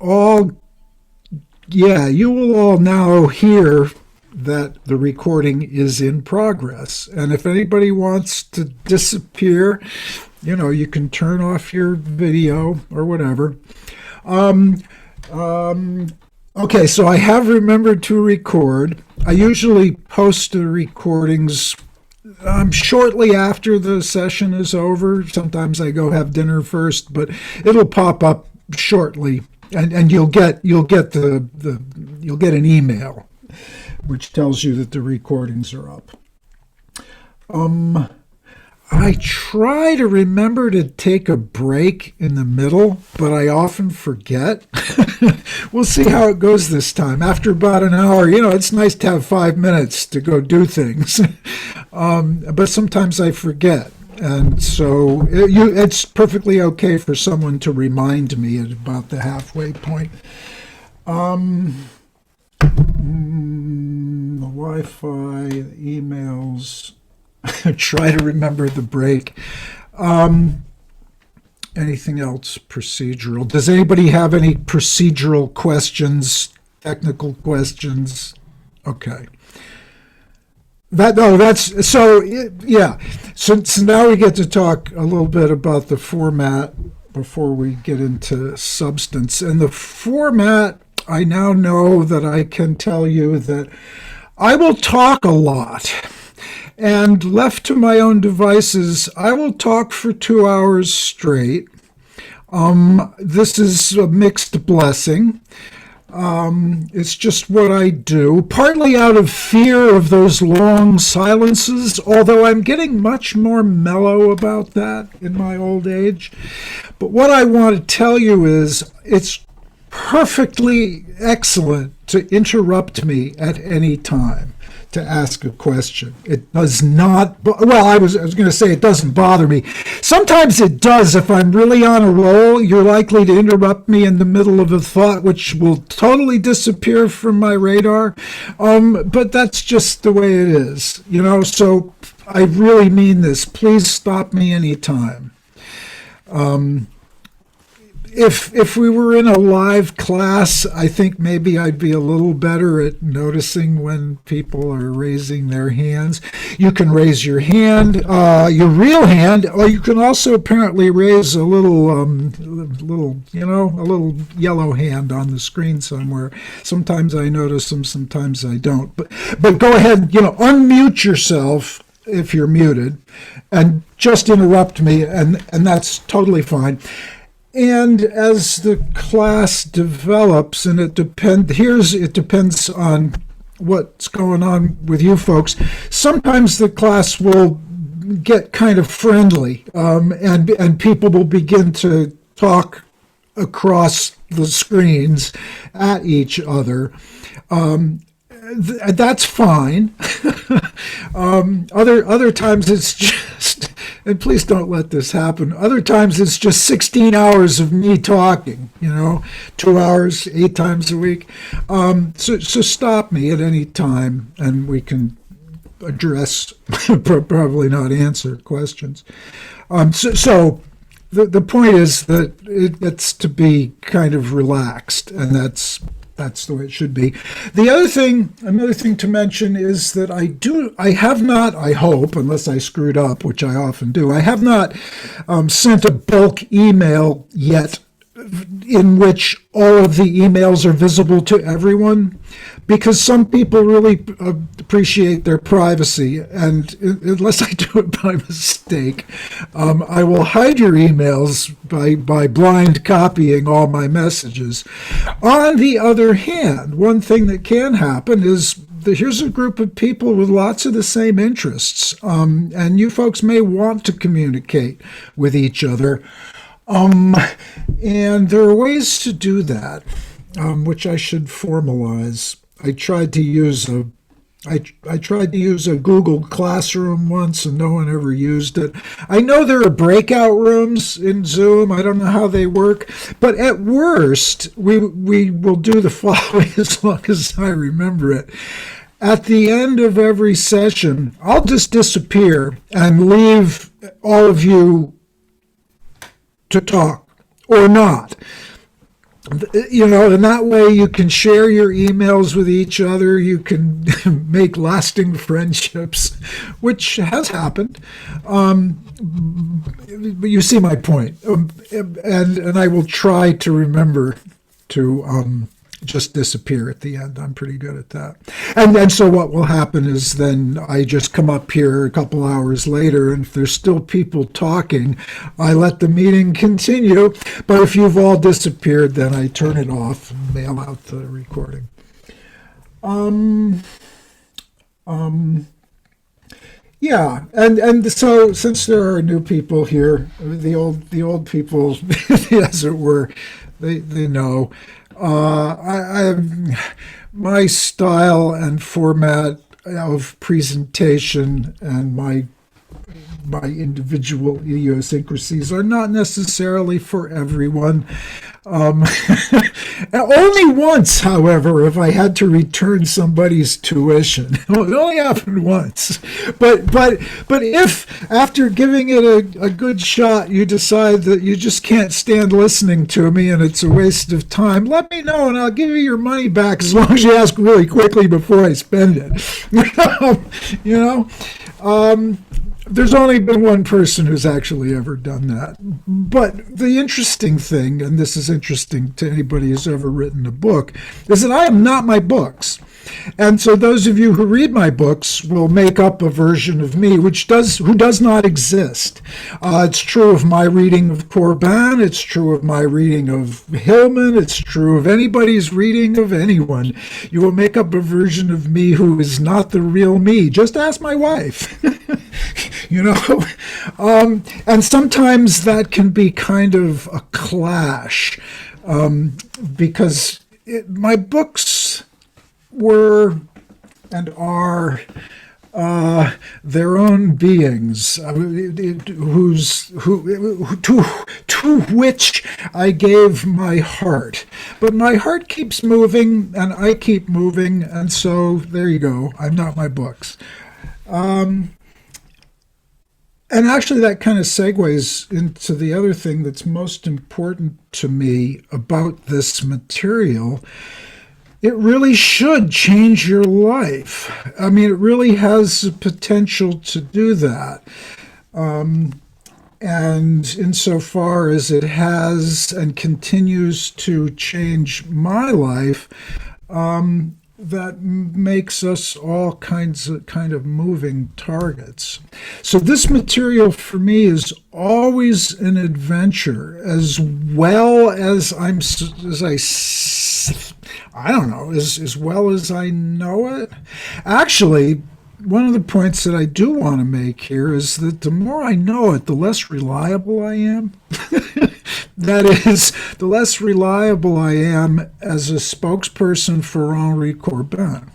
all, yeah, you will all now hear that the recording is in progress. And if anybody wants to disappear, you can turn off your video or whatever. Okay, so I have remembered to record. I usually post the recordings shortly after the session is over. Sometimes I go have dinner first, but it'll pop up shortly, and you'll get an email which tells you that the recordings are up. I try to remember to take a break in the middle, but I often forget. We'll see how it goes this time. After about an hour, it's nice to have 5 minutes to go do things. But sometimes I forget. And so it's perfectly okay for someone to remind me at about the halfway point. The Wi-Fi, the emails. Try to remember the break. Anything else procedural? Does anybody have any procedural questions, technical questions? Okay. So now we get to talk a little bit about the format before we get into substance. And the format, I now know that I can tell you that I will talk a lot. And left to my own devices, I will talk for 2 hours straight. This is a mixed blessing. It's just what I do, partly out of fear of those long silences, although I'm getting much more mellow about that in my old age. But what I want to tell you is it's perfectly excellent to interrupt me at any time to ask a question. It does not, well, I was going to say it doesn't bother me. Sometimes it does. If I'm really on a roll, you're likely to interrupt me in the middle of a thought, which will totally disappear from my radar. But that's just the way it is, so I really mean this. Please stop me anytime. If we were in a live class, I think maybe I'd be a little better at noticing when people are raising their hands. You can raise your hand, your real hand, or you can also apparently raise a little yellow hand on the screen somewhere. Sometimes I notice them, sometimes I don't. But go ahead, unmute yourself if you're muted, and just interrupt me, and that's totally fine. And as the class develops, and it depends on what's going on with you folks. Sometimes the class will get kind of friendly, and people will begin to talk across the screens at each other. That's fine. Other times it's just, and please don't let this happen. Other times it's just 16 hours of me talking, 2 hours, 8 times a week. So stop me at any time and we can address, probably not answer questions. So the point is that it's to be kind of relaxed, and that's the way it should be. Another thing to mention is that I have not, I hope, unless I screwed up, which I often do, I have not sent a bulk email yet in which all of the emails are visible to everyone, because some people really appreciate their privacy, and unless I do it by mistake, I will hide your emails by blind copying all my messages. On the other hand, one thing that can happen is here's a group of people with lots of the same interests, and you folks may want to communicate with each other. And there are ways to do that, which I should formalize. I tried to use a Google Classroom once, and no one ever used it. I know there are breakout rooms in Zoom. I don't know how they work, but at worst, we will do the following as long as I remember it. At the end of every session, I'll just disappear and leave all of you to talk or not. In that way you can share your emails with each other. You can make lasting friendships, which has happened. But you see my point. And I will try to remember to just disappear at the end. I'm pretty good at that. And so what will happen is then I just come up here a couple hours later, and if there's still people talking, I let the meeting continue. But if you've all disappeared, then I turn it off and mail out the recording. Yeah, and so since there are new people here, the old people, as it were, they know. My style and format of presentation and my individual idiosyncrasies are not necessarily for everyone. Only once, however, have I had to return somebody's tuition. It only happened once. But if after giving it a good shot, you decide that you just can't stand listening to me and it's a waste of time, let me know and I'll give you your money back as long as you ask really quickly before I spend it. There's only been one person who's actually ever done that. But the interesting thing, and this is interesting to anybody who's ever written a book, is that I am not my books. And so those of you who read my books will make up a version of me who does not exist. It's true of my reading of Corbin, it's true of my reading of Hillman, it's true of anybody's reading of anyone. You will make up a version of me who is not the real me. Just ask my wife. And sometimes that can be kind of a clash, because my books were and are their own beings, to which I gave my heart. But my heart keeps moving, and I keep moving, and so there you go. I'm not my books. And actually, that kind of segues into the other thing that's most important to me about this material. It really should change your life. I mean, it really has the potential to do that. And insofar as it has and continues to change my life, that makes us all kind of moving targets. So this material for me is always an adventure, as well as as well as I know it. Actually, one of the points that I do want to make here is that the more I know it, the less reliable I am. That is, the less reliable I am as a spokesperson for Henry Corbin.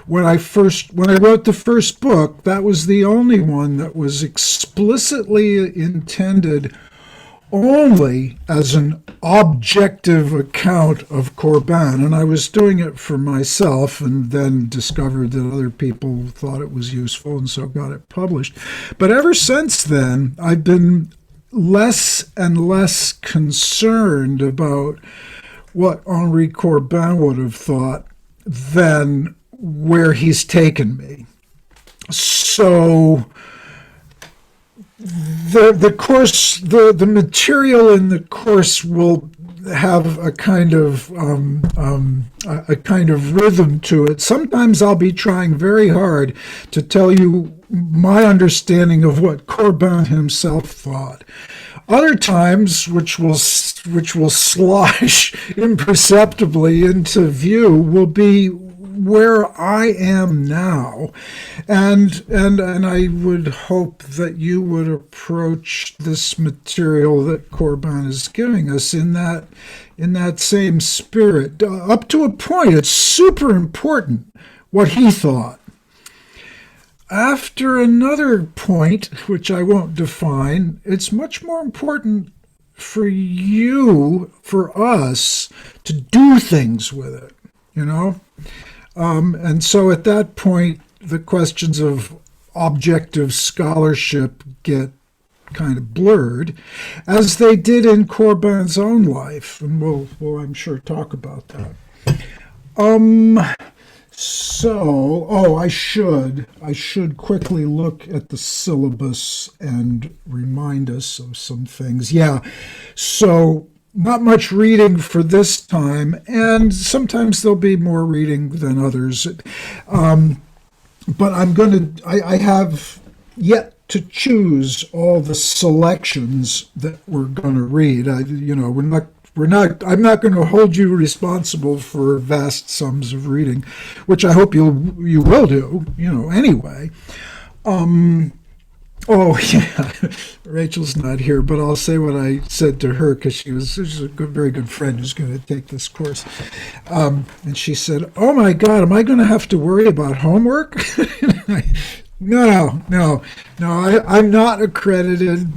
When I wrote the first book, that was the only one that was explicitly intended only as an objective account of Corbin, and I was doing it for myself and then discovered that other people thought it was useful and so got it published. But ever since then, I've been less and less concerned about what Henry Corbin would have thought than where he's taken me. So the course, the material in the course will have a kind of rhythm to it. Sometimes I'll be trying very hard to tell you my understanding of what Corbin himself thought. Other times, which will slosh imperceptibly into view, will be where I am now, and I would hope that you would approach this material that Corbin is giving us in that same spirit. Up to a point, it's super important what he thought. After another point, which I won't define, it's much more important for us, to do things with it, And so at that point, the questions of objective scholarship get kind of blurred, as they did in Corbin's own life, and we'll I'm sure talk about that. I should quickly look at the syllabus and remind us of some things. Yeah, so not much reading for this time, and sometimes there'll be more reading than others. But I have yet to choose all the selections that we're going to read. I'm not going to hold you responsible for vast sums of reading, which I hope you will do, anyway. Oh, yeah, Rachel's not here, but I'll say what I said to her, because she's a very good friend who's going to take this course. And she said, "Oh my God, am I going to have to worry about homework?" No, I'm not accredited.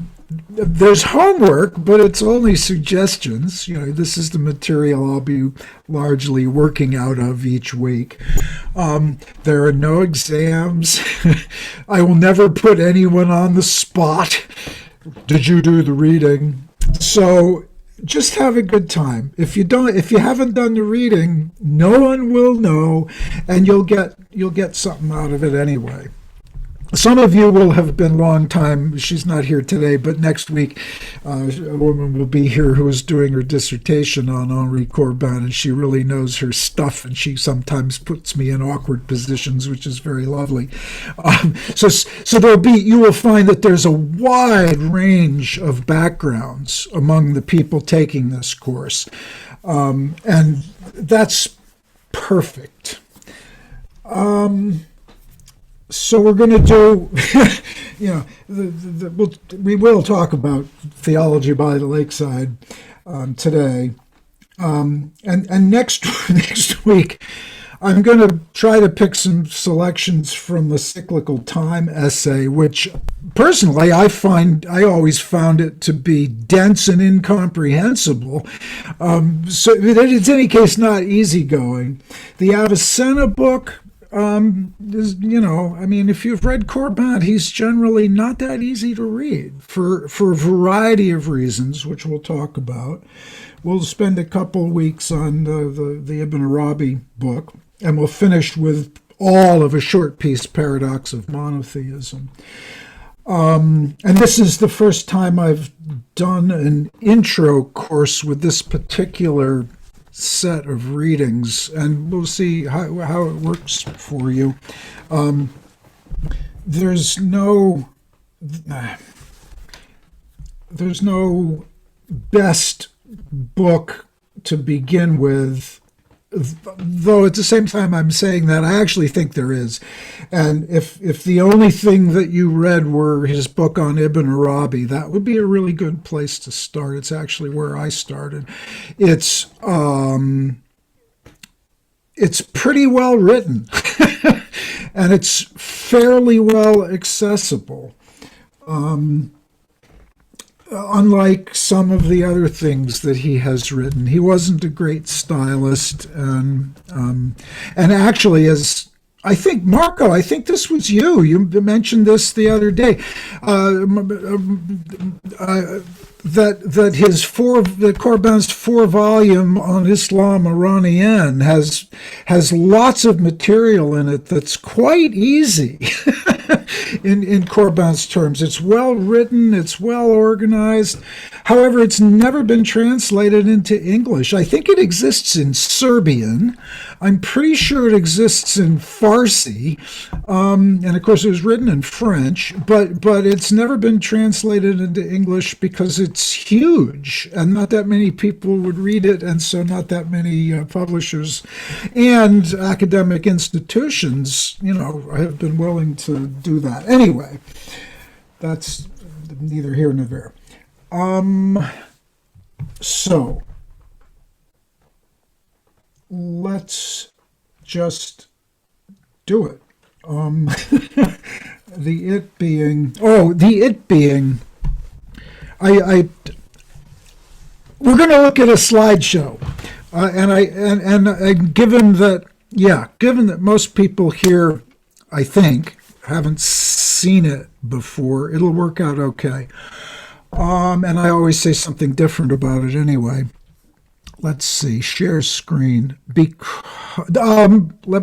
There's homework, but it's only suggestions. This is the material I'll be largely working out of each week. There are no exams. I will never put anyone on the spot. Did you do the reading? So just have a good time. If you haven't done the reading, no one will know, and you'll get something out of it anyway. Some of you will have been long time. She's not here today, but next week a woman will be here who is doing her dissertation on Henry Corbin, and she really knows her stuff, and she sometimes puts me in awkward positions, which is very lovely. So you will find that there's a wide range of backgrounds among the people taking this course, and that's perfect. So we're going to do, we will talk about theology by the lakeside today, and next week I'm going to try to pick some selections from the Cyclical Time essay, which personally I always found it to be dense and incomprehensible. So it's in any case not easygoing. The Avicenna book. If you've read Corbin, he's generally not that easy to read for a variety of reasons, which we'll talk about. We'll spend a couple weeks on the Ibn Arabi book, and we'll finish with all of a short piece, Paradox of Monotheism. And this is the first time I've done an intro course with this particular set of readings, and we'll see how it works for you. There's no best book to begin with, though at the same time I'm saying that I actually think there is. And if the only thing that you read were his book on Ibn Arabi, that would be a really good place to start. It's actually where I started. It's pretty well written and it's fairly well accessible. Unlike some of the other things that he has written, he wasn't a great stylist, and actually, as I think, Marco, I think this was you. You mentioned this the other day. That Corbin's 4-volume on Islam Iranian has lots of material in it that's quite easy. In Corbin's terms, it's well written, it's well organized. However, it's never been translated into English. I think it exists in Serbian. I'm pretty sure it exists in Farsi, and of course it was written in French. But it's never been translated into English because it's huge, and not that many people would read it, and so not that many publishers and academic institutions, have been willing to do that. Anyway, that's neither here nor there. So let's just do it. The it being, we're going to look at a slideshow, and given that most people here, I think, haven't seen it before. It'll work out okay. And I always say something different about it anyway. Let's see, share screen. Let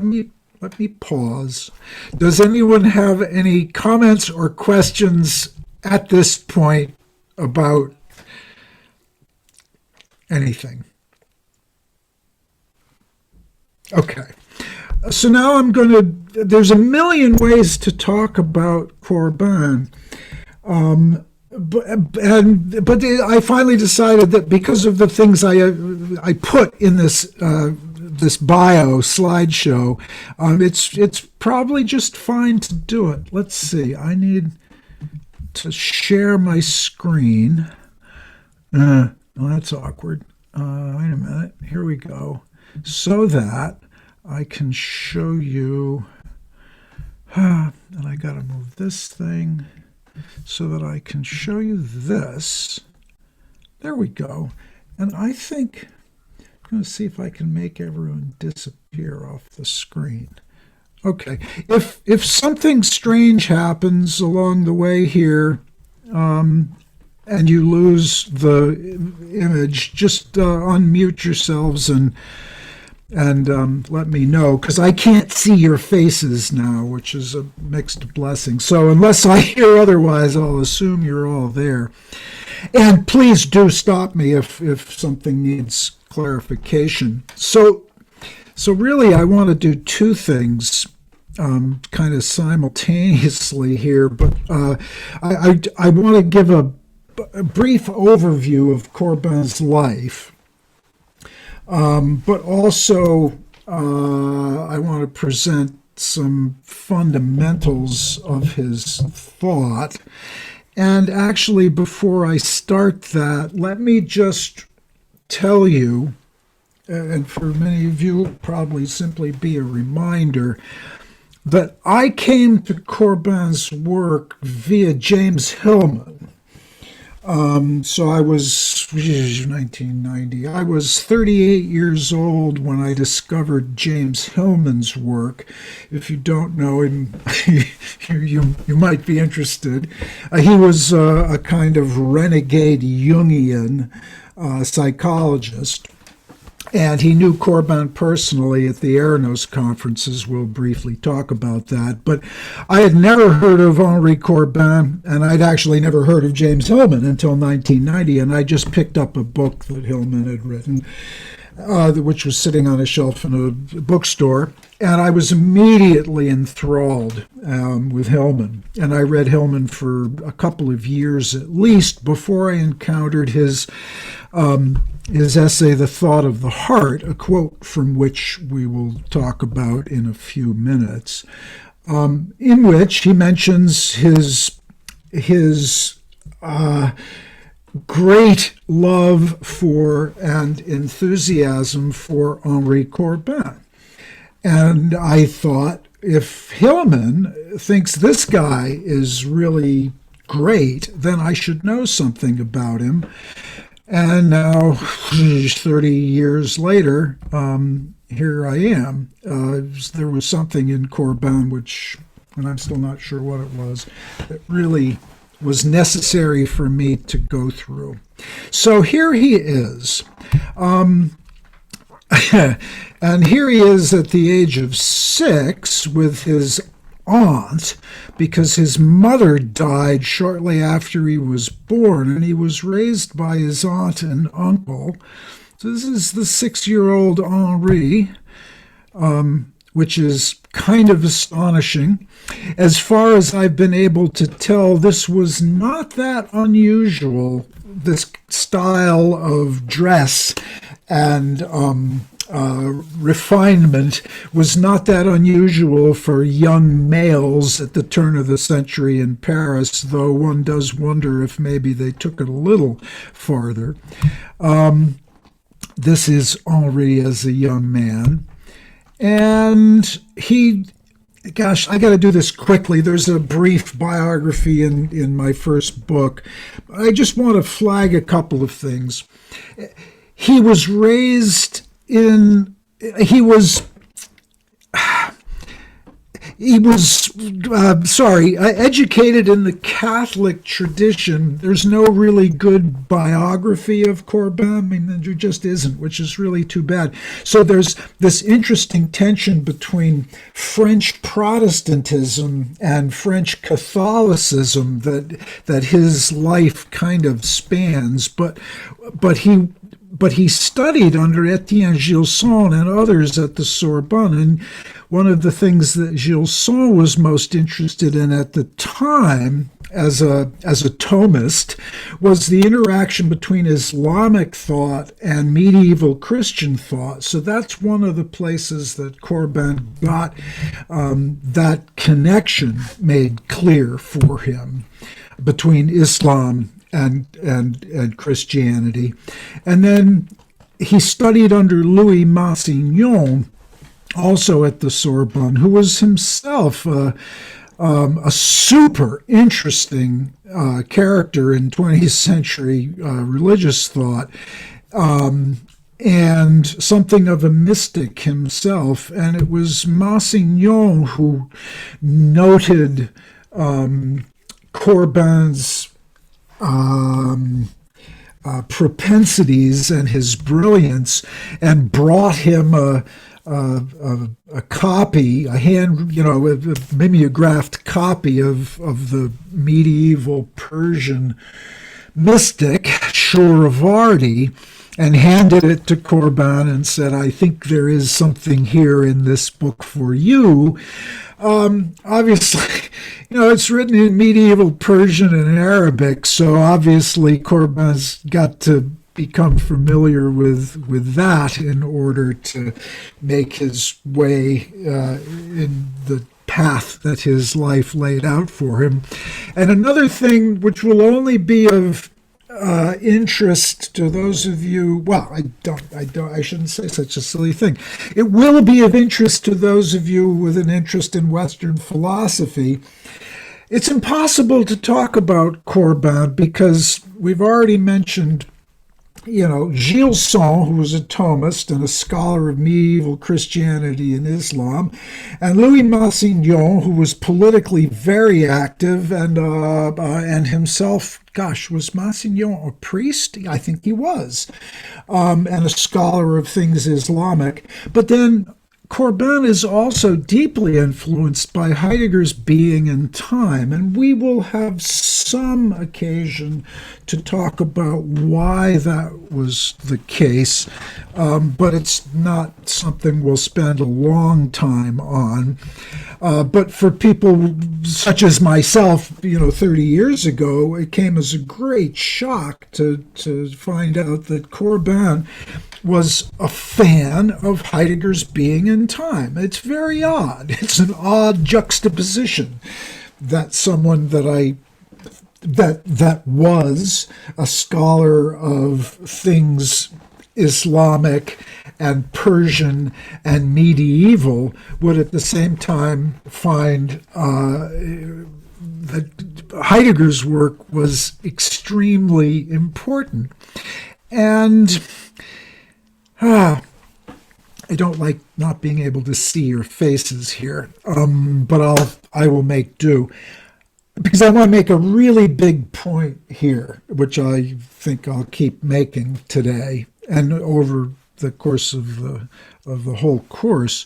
me pause. Does anyone have any comments or questions at this point about anything? Okay. So now there's a million ways to talk about Corbin. But I finally decided that because of the things I put in this bio slideshow, it's probably just fine to do it. Let's see. I need to share my screen. Well, that's awkward. Wait a minute. Here we go. So that I can show you. And I got to move this thing so that I can show you this. There we go. And I think I'm going to see if I can make everyone disappear off the screen. Okay. If something strange happens along the way here, and you lose the image, just unmute yourselves and let me know, because I can't see your faces now, which is a mixed blessing. So unless I hear otherwise, I'll assume you're all there. And please do stop me if something needs clarification. So really, I want to do two things kind of simultaneously here, but I want to give a brief overview of Corbin's life. But also, I want to present some fundamentals of his thought. And actually, before I start that, let me just tell you, and for many of you, it'll probably simply be a reminder, that I came to Corbin's work via James Hillman. So I was 1990. I was 38 years old when I discovered James Hillman's work. If you don't know him, you might be interested. He was a kind of renegade Jungian psychologist. And he knew Corbin personally at the Eranos conferences. We'll briefly talk about that. But I had never heard of Henry Corbin, and I'd actually never heard of James Hillman until 1990. And I just picked up a book that Hillman had written, which was sitting on a shelf in a bookstore. And I was immediately enthralled with Hillman. And I read Hillman for a couple of years at least before I encountered his essay, The Thought of the Heart, a quote from which we will talk about in a few minutes, in which he mentions his great love for and enthusiasm for Henry Corbin. And I thought, if Hillman thinks this guy is really great, then I should know something about him. And now, 30 years later, here I am. There was something in Corbin, and I'm still not sure what it was, that really was necessary for me to go through. So here he is. And here he is at the age of 6 with his aunt, because his mother died shortly after he was born, and he was raised by his aunt and uncle. So this is the 6-year-old Henri, which is kind of astonishing. As far as I've been able to tell, this was not that unusual. This style of dress and refinement was not that unusual for young males at the turn of the century in Paris, though one does wonder if maybe they took it a little farther. This is Henri as a young man. And I got to do this quickly. There's a brief biography in my first book. I just want to flag a couple of things. He was raised he was educated in the Catholic tradition. There's no really good biography of Corbin. I mean, there just isn't, which is really too bad. So there's this interesting tension between French Protestantism and French Catholicism that his life kind of spans. But he studied under Etienne Gilson and others at the Sorbonne. And one of the things that Gilson was most interested in at the time as a Thomist was the interaction between Islamic thought and medieval Christian thought. So that's one of the places that Corbin got that connection made clear for him between Islam and Christianity. And then he studied under Louis Massignon, also at the Sorbonne, who was himself a super interesting character in 20th century religious thought, and something of a mystic himself. And it was Massignon who noted Corbin's propensities and his brilliance, and brought him a copy, a mimeographed copy of the medieval Persian mystic Shuravardi, and handed it to Corbin and said, "I think there is something here in this book for you." Obviously, it's written in medieval Persian and Arabic, so obviously Corbin's got to become familiar with that in order to make his way in the path that his life laid out for him. And another thing which will only be of interest to those of you, well, I shouldn't say such a silly thing. It will be of interest to those of you with an interest in Western philosophy. It's impossible to talk about Corbin because we've already mentioned, Gilson, who was a Thomist and a scholar of medieval Christianity and Islam, and Louis Massignon, who was politically very active and himself, was Massignon a priest? I think he was, and a scholar of things Islamic. But then Corbin is also deeply influenced by Heidegger's Being and Time, and we will have some occasion to talk about why that was the case, but it's not something we'll spend a long time on. But for people such as myself, 30 years ago, it came as a great shock to find out that Corbin was a fan of Heidegger's Being and Time. It's very odd. It's an odd juxtaposition that someone that was a scholar of things Islamic and Persian and medieval would at the same time find that Heidegger's work was extremely important. And I don't like not being able to see your faces here, but I will make do. Because I want to make a really big point here, which I think I'll keep making today and over the course of the whole course.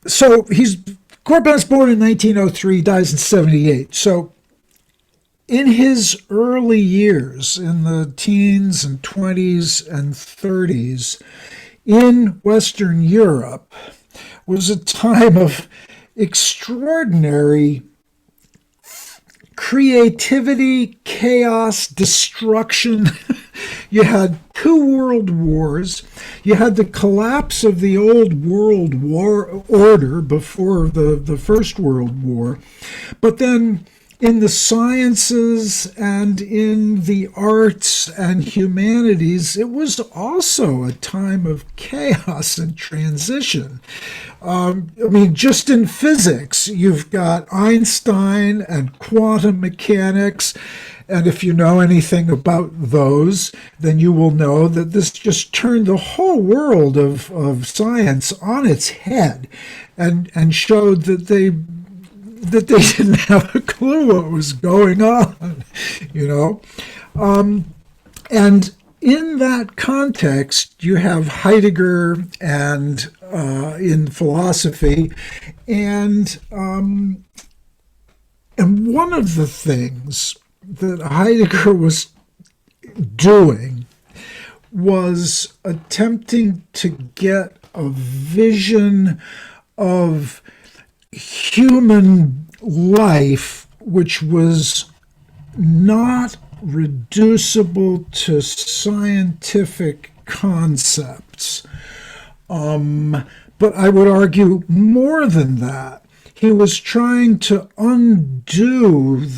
So Corbin's born in 1903, dies in 78. So in his early years, in the teens and 20s and 30s, in Western Europe, was a time of extraordinary creativity, chaos, destruction. You had 2 world wars. You had the collapse of the old world order before the First World War. But then in the sciences and in the arts and humanities, it was also a time of chaos and transition. Just in physics, you've got Einstein and quantum mechanics And if you know anything about those, then you will know that this just turned the whole world of science on its head and showed that they didn't have a clue what was going on, you know. And in that context, you have Heidegger and in philosophy, and one of the things that Heidegger was doing was attempting to get a vision of human life which was not reducible to scientific concepts. But I would argue more than that. He was trying to undo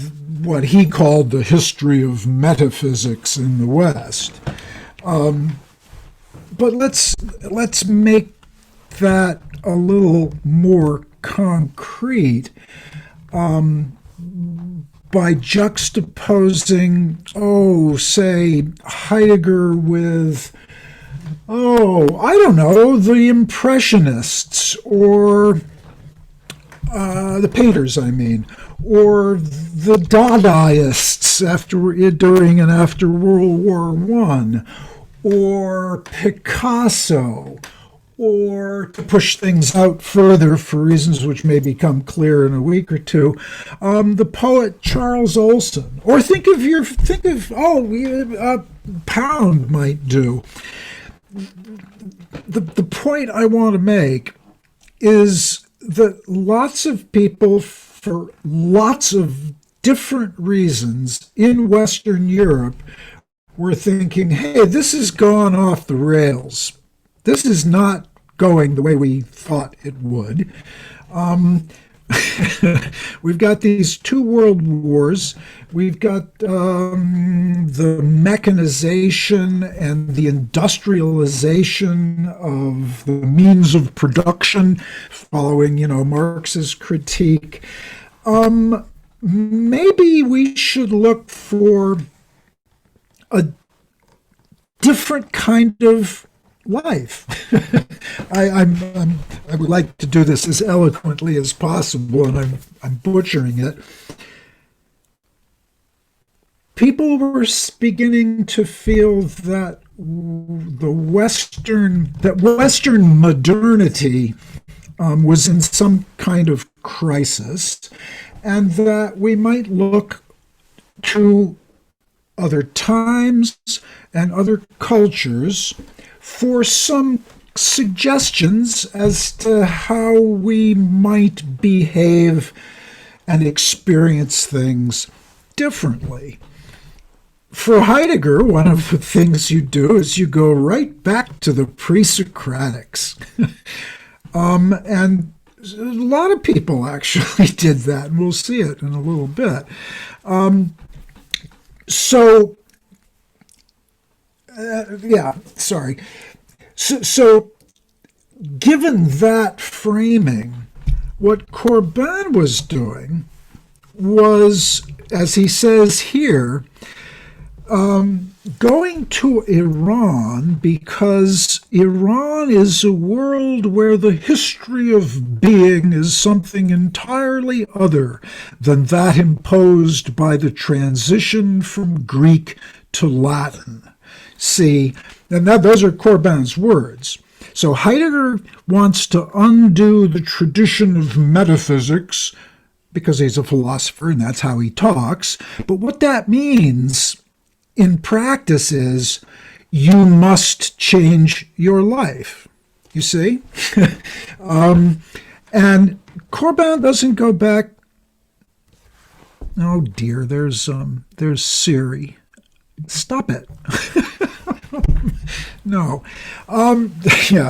what he called the history of metaphysics in the West. But let's make that a little more concrete by juxtaposing, say, Heidegger with, I don't know, the Impressionists, or the painters, I mean, or the Dadaists during and after World War I, or Picasso, or, to push things out further for reasons which may become clear in a week or two, the poet Charles Olson. Or think of Pound might do. The point I want to make is that lots of people, for lots of different reasons in Western Europe, were thinking, hey, this has gone off the rails. This is not going the way we thought it would. We've got these two world wars. We've got the mechanization and the industrialization of the means of production, following, Marx's critique. Maybe we should look for a different kind of life. I would like to do this as eloquently as possible, and I'm butchering it. People were beginning to feel that Western modernity was in some kind of crisis, and that we might look to other times and other cultures for some suggestions as to how we might behave and experience things differently. For Heidegger, one of the things you do is you go right back to the pre-Socratics. And a lot of people actually did that, and we'll see it in a little bit. So given that framing, what Corbin was doing was, as he says here, going to Iran, because Iran is a world where the history of being is something entirely other than that imposed by the transition from Greek to Latin. See, and those are Corbin's words. So Heidegger wants to undo the tradition of metaphysics because he's a philosopher and that's how he talks. But what that means in practice is you must change your life. You see? And Corbin doesn't go back. Oh dear, there's Siri. Stop it. No.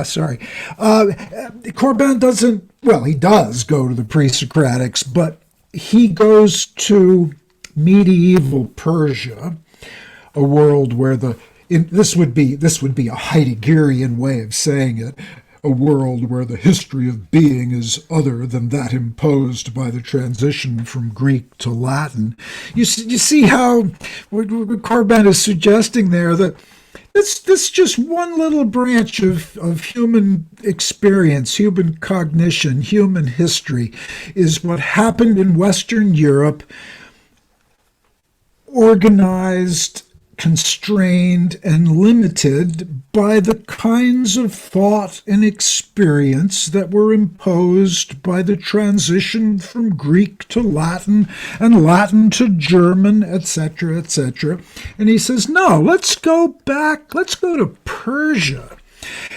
Sorry. Corbin doesn't, he does go to the pre-Socratics, but he goes to medieval Persia, a world where this would be a Heideggerian way of saying it, a world where the history of being is other than that imposed by the transition from Greek to Latin. You see how what Corbin is suggesting there, that this just one little branch of human experience, human cognition, human history, is what happened in Western Europe, organized, constrained, and limited by the kinds of thought and experience that were imposed by the transition from Greek to Latin and Latin to German, etc., etc. And he says, no, let's go back, let's go to Persia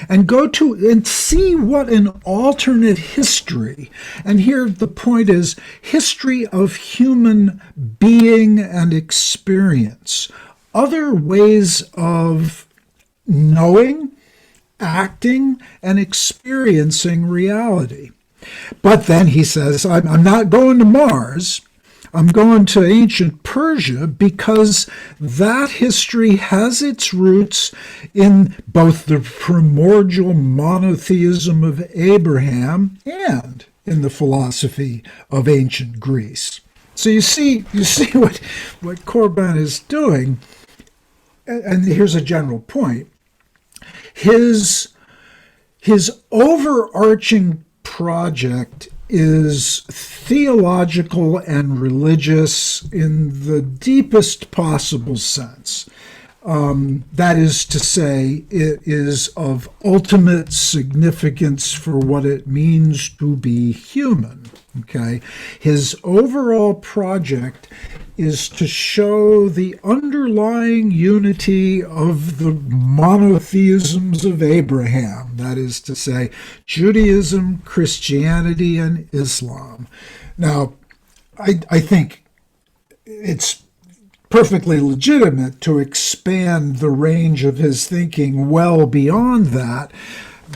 and see what an alternate history, and here the point is history of human being and experience, other ways of knowing, acting, and experiencing reality. But then he says, I'm not going to Mars. I'm going to ancient Persia because that history has its roots in both the primordial monotheism of Abraham and in the philosophy of ancient Greece. So you see what Corbin is doing, and here's a general point. His overarching project is theological and religious in the deepest possible sense. That is to say, it is of ultimate significance for what it means to be human. Okay, his overall project is to show the underlying unity of the monotheisms of Abraham, that is to say, Judaism, Christianity, and Islam. Now, I think it's perfectly legitimate to expand the range of his thinking well beyond that,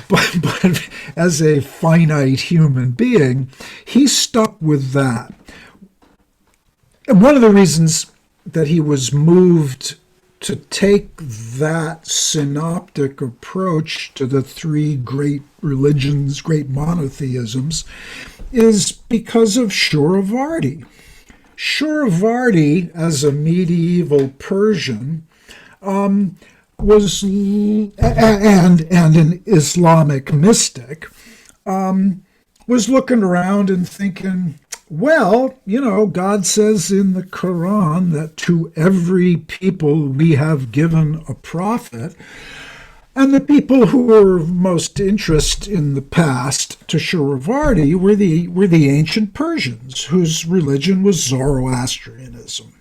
but as a finite human being, he stuck with that. And one of the reasons that he was moved to take that synoptic approach to the three great religions, great monotheisms, is because of Shuravarti. Shuravarti, as a medieval Persian, was and an Islamic mystic, was looking around and thinking, well, God says in the Quran that to every people we have given a prophet. And the people who were of most interest in the past to Shuravarti were the ancient Persians, whose religion was Zoroastrianism.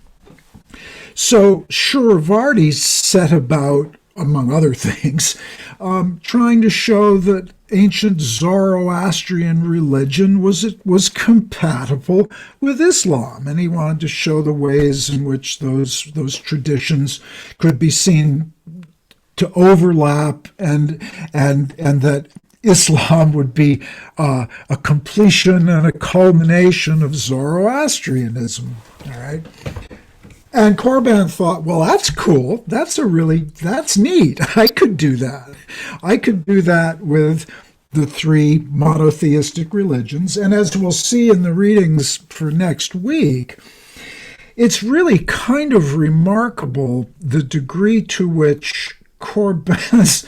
So Shuravarti set about, among other things, trying to show that ancient Zoroastrian religion was compatible with Islam, and he wanted to show the ways in which those traditions could be seen to overlap, and that Islam would be a completion and a culmination of Zoroastrianism. All right. And Corbin thought, well, that's cool. That's neat. I could do that. I could do that with the three monotheistic religions. And as we'll see in the readings for next week, it's really kind of remarkable the degree to which Corbin's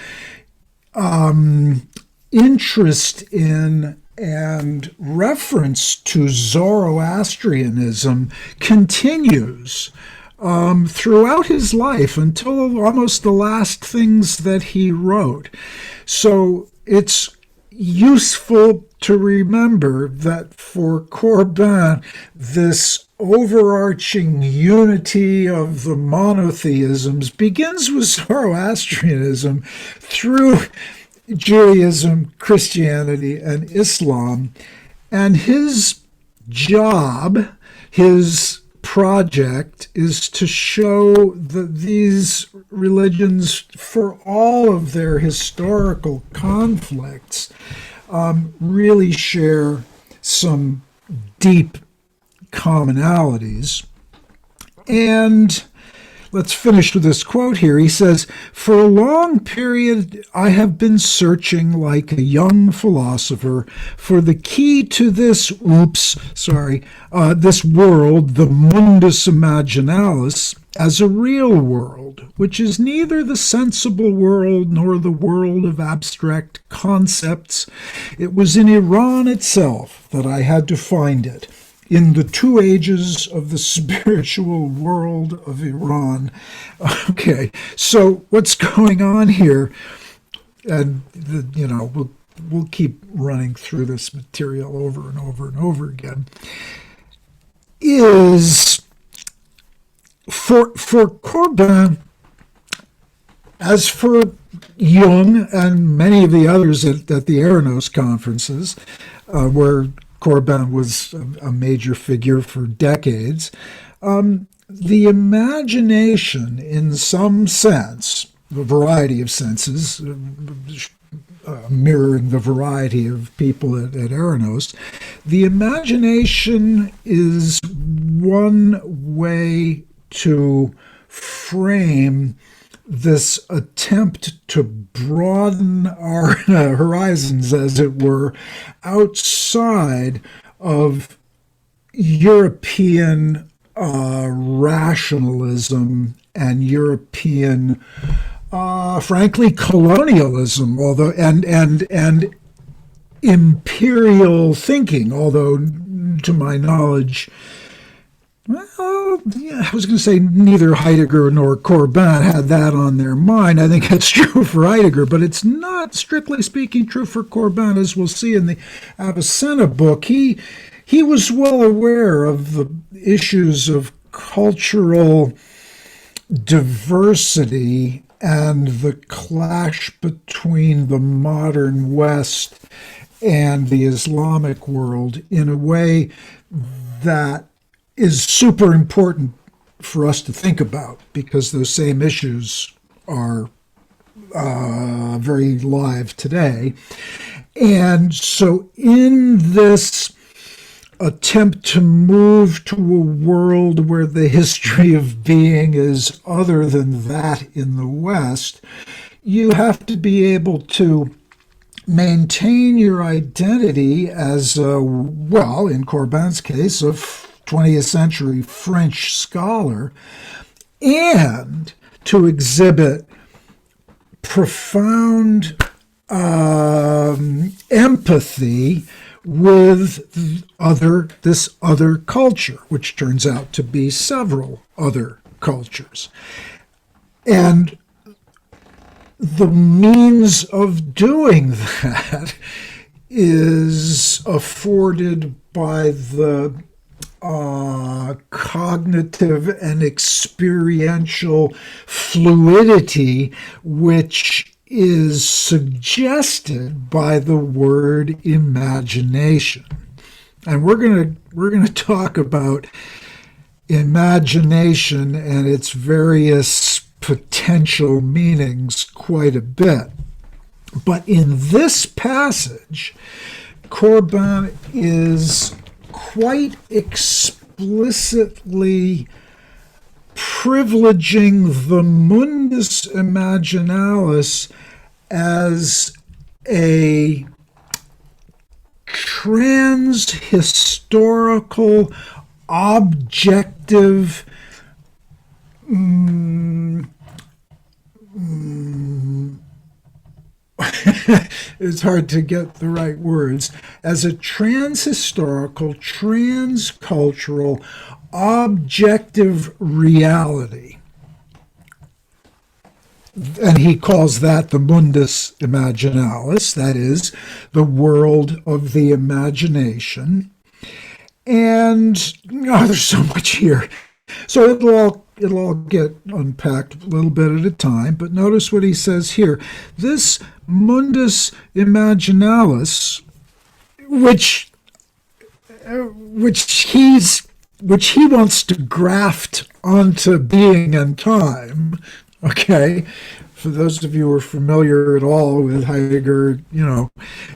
interest in and reference to Zoroastrianism continues throughout his life until almost the last things that he wrote. So it's useful to remember that for Corbin, this overarching unity of the monotheisms begins with Zoroastrianism through Judaism, Christianity, and Islam. And his job, his project, is to show that these religions, for all of their historical conflicts, really share some deep commonalities. And let's finish with this quote here. He says, "For a long period, I have been searching like a young philosopher for the key to this, this world, the mundus imaginalis, as a real world, which is neither the sensible world nor the world of abstract concepts. It was in Iran itself that I had to find it, in the two ages of the spiritual world of Iran." Okay, so what's going on here, and we'll keep running through this material over and over and over again, is for Corbin, as for Jung and many of the others at the Eranos conferences, where Corbin was a major figure for decades, the imagination, in some sense, a variety of senses, mirroring the variety of people at Eranos, the imagination is one way to frame this attempt to broaden our horizons, as it were, outside of European rationalism and European, frankly, colonialism, although and imperial thinking. Although, to my knowledge, well, yeah, I was going to say neither Heidegger nor Corbin had that on their mind. I think that's true for Heidegger, but it's not, strictly speaking, true for Corbin, as we'll see in the Avicenna book. He was well aware of the issues of cultural diversity and the clash between the modern West and the Islamic world in a way that is super important for us to think about, because those same issues are very live today. And so in this attempt to move to a world where the history of being is other than that in the West, you have to be able to maintain your identity as, in Corbin's case, a 20th century French scholar, and to exhibit profound empathy with this other culture, which turns out to be several other cultures. And the means of doing that is afforded by the cognitive and experiential fluidity which is suggested by the word imagination. And we're going to talk about imagination and its various potential meanings quite a bit. But in this passage, Corbin is quite explicitly privileging the mundus imaginalis as a trans-historical, objective, it's hard to get the right words, as a trans-historical, trans-cultural, objective reality. And he calls that the mundus imaginalis, that is, the world of the imagination. And there's so much here. So it'll all get unpacked a little bit at a time, but notice what he says here. This mundus imaginalis, which he wants to graft onto being and time, okay? For those of you who are familiar at all with Heidegger,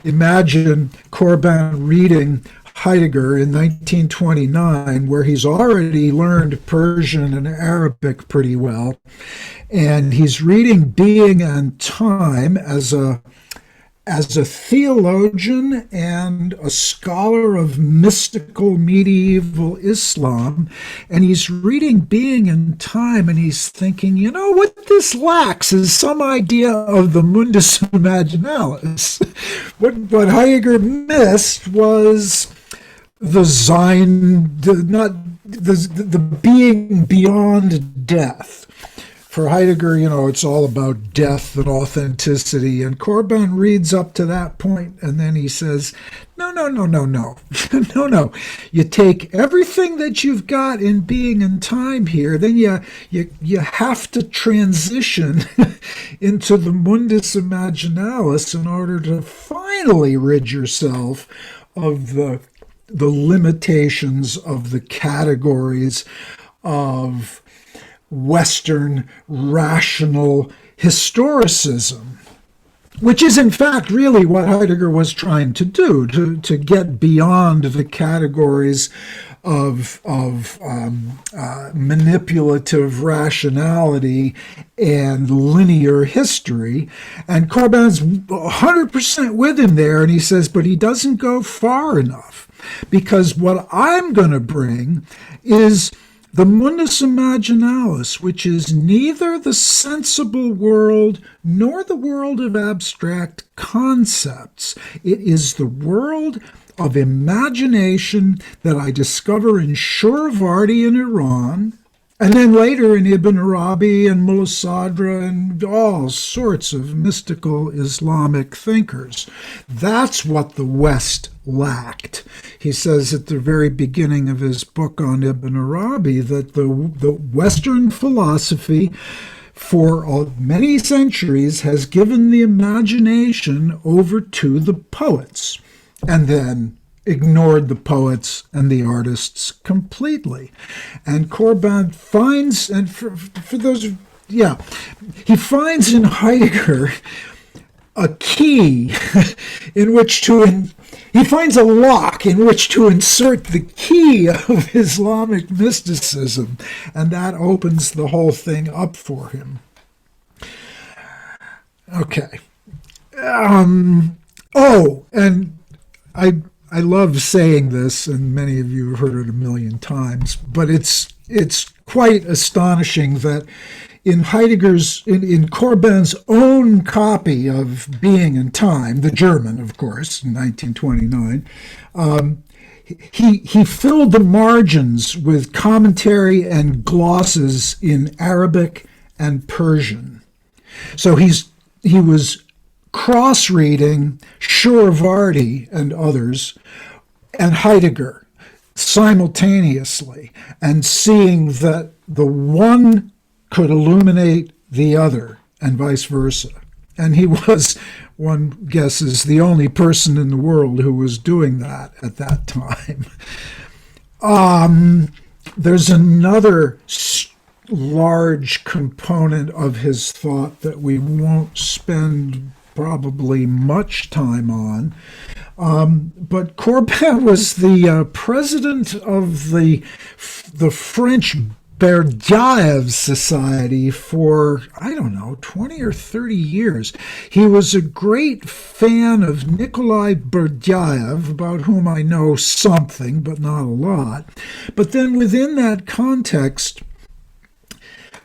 imagine Corbin reading Heidegger in 1929, where he's already learned Persian and Arabic pretty well, and he's reading Being and Time as a theologian and a scholar of mystical medieval Islam. And he's reading Being and Time, and he's thinking, you know, what this lacks is some idea of the mundus imaginalis. What Heidegger missed was the Sein, the being beyond death. For Heidegger, you know, it's all about death and authenticity. And Corbin reads up to that point, and then he says, no. no. You take everything that you've got in Being and Time here, then you have to transition into the mundus imaginalis in order to finally rid yourself of the limitations of the categories of Western rational historicism, which is in fact really what Heidegger was trying to do, to get beyond the categories of manipulative rationality and linear history. And Corbin's 100% with him there, and he says, but he doesn't go far enough, because what I'm going to bring is the mundus imaginalis, which is neither the sensible world nor the world of abstract concepts. It is the world of imagination that I discover in Shuravardi in Iran, and then later in Ibn Arabi and Mullah Sadra and all sorts of mystical Islamic thinkers. That's what the West lacked. He says at the very beginning of his book on Ibn Arabi that the Western philosophy for many centuries has given the imagination over to the poets, and then ignored the poets and the artists completely. And Corbin finds, and for those, he finds in Heidegger a key in which to, he finds a lock in which to insert the key of Islamic mysticism, and that opens the whole thing up for him. Okay. And I love saying this, and many of you have heard it a million times, but it's quite astonishing that in Corbin's own copy of Being and Time, the German, of course, in 1929, he filled the margins with commentary and glosses in Arabic and Persian. So he was cross-reading Shuravardi and others and Heidegger simultaneously, and seeing that the one could illuminate the other and vice versa. And he was, one guesses, the only person in the world who was doing that at that time. There's another large component of his thought that we won't spend probably much time on. But Corbin was the president of the French Berdyaev Society for, 20 or 30 years. He was a great fan of Nikolai Berdyaev, about whom I know something, but not a lot. But then within that context,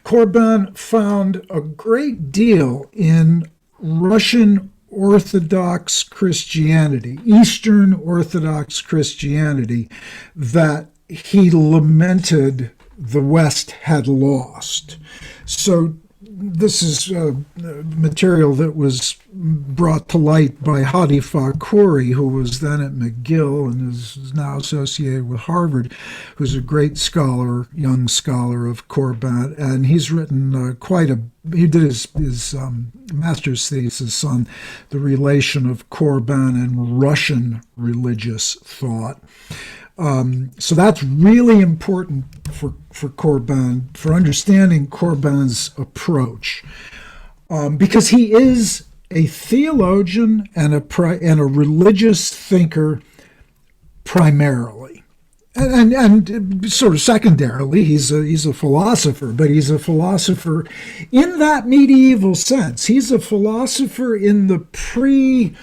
Corbin found a great deal in Russian Orthodox Christianity, Eastern Orthodox Christianity, that he lamented the West had lost. So this is material that was brought to light by Hadi Fakhoury, who was then at McGill and is now associated with Harvard, who's a great scholar, young scholar of Corbin, and he's written he did his master's thesis on the relation of Corbin and Russian religious thought. So that's really important for Corbin, for understanding Corbin's approach, because he is a theologian and a religious thinker primarily. And sort of secondarily, he's a philosopher, but he's a philosopher in that medieval sense. He's a philosopher in the pre-modern,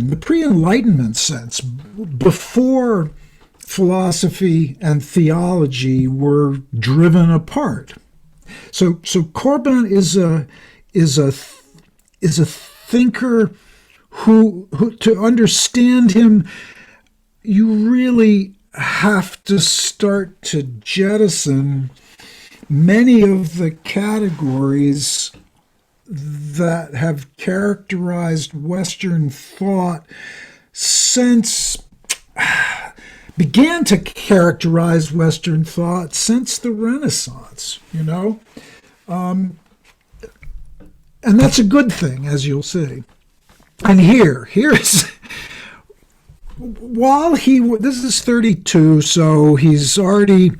the pre-Enlightenment sense, before philosophy and theology were driven apart. So Corbin is a thinker who to understand him, you really have to start to jettison many of the categories that have characterized Western thought began to characterize Western thought since the Renaissance, and that's a good thing, as you'll see. And here's this is 32, so he's already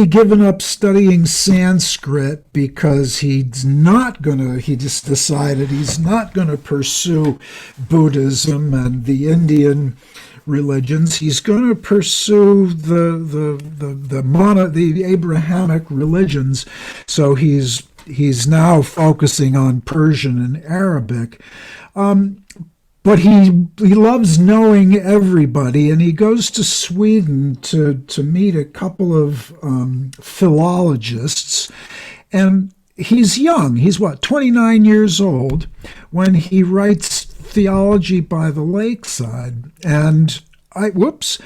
given up studying Sanskrit because he just decided he's not gonna pursue Buddhism and the Indian religions. He's going to pursue the Abrahamic religions. So he's now focusing on Persian and Arabic. But he loves knowing everybody, and he goes to Sweden to meet a couple of philologists. And he's young. He's 29 years old when he writes Theology by the Lakeside. And I want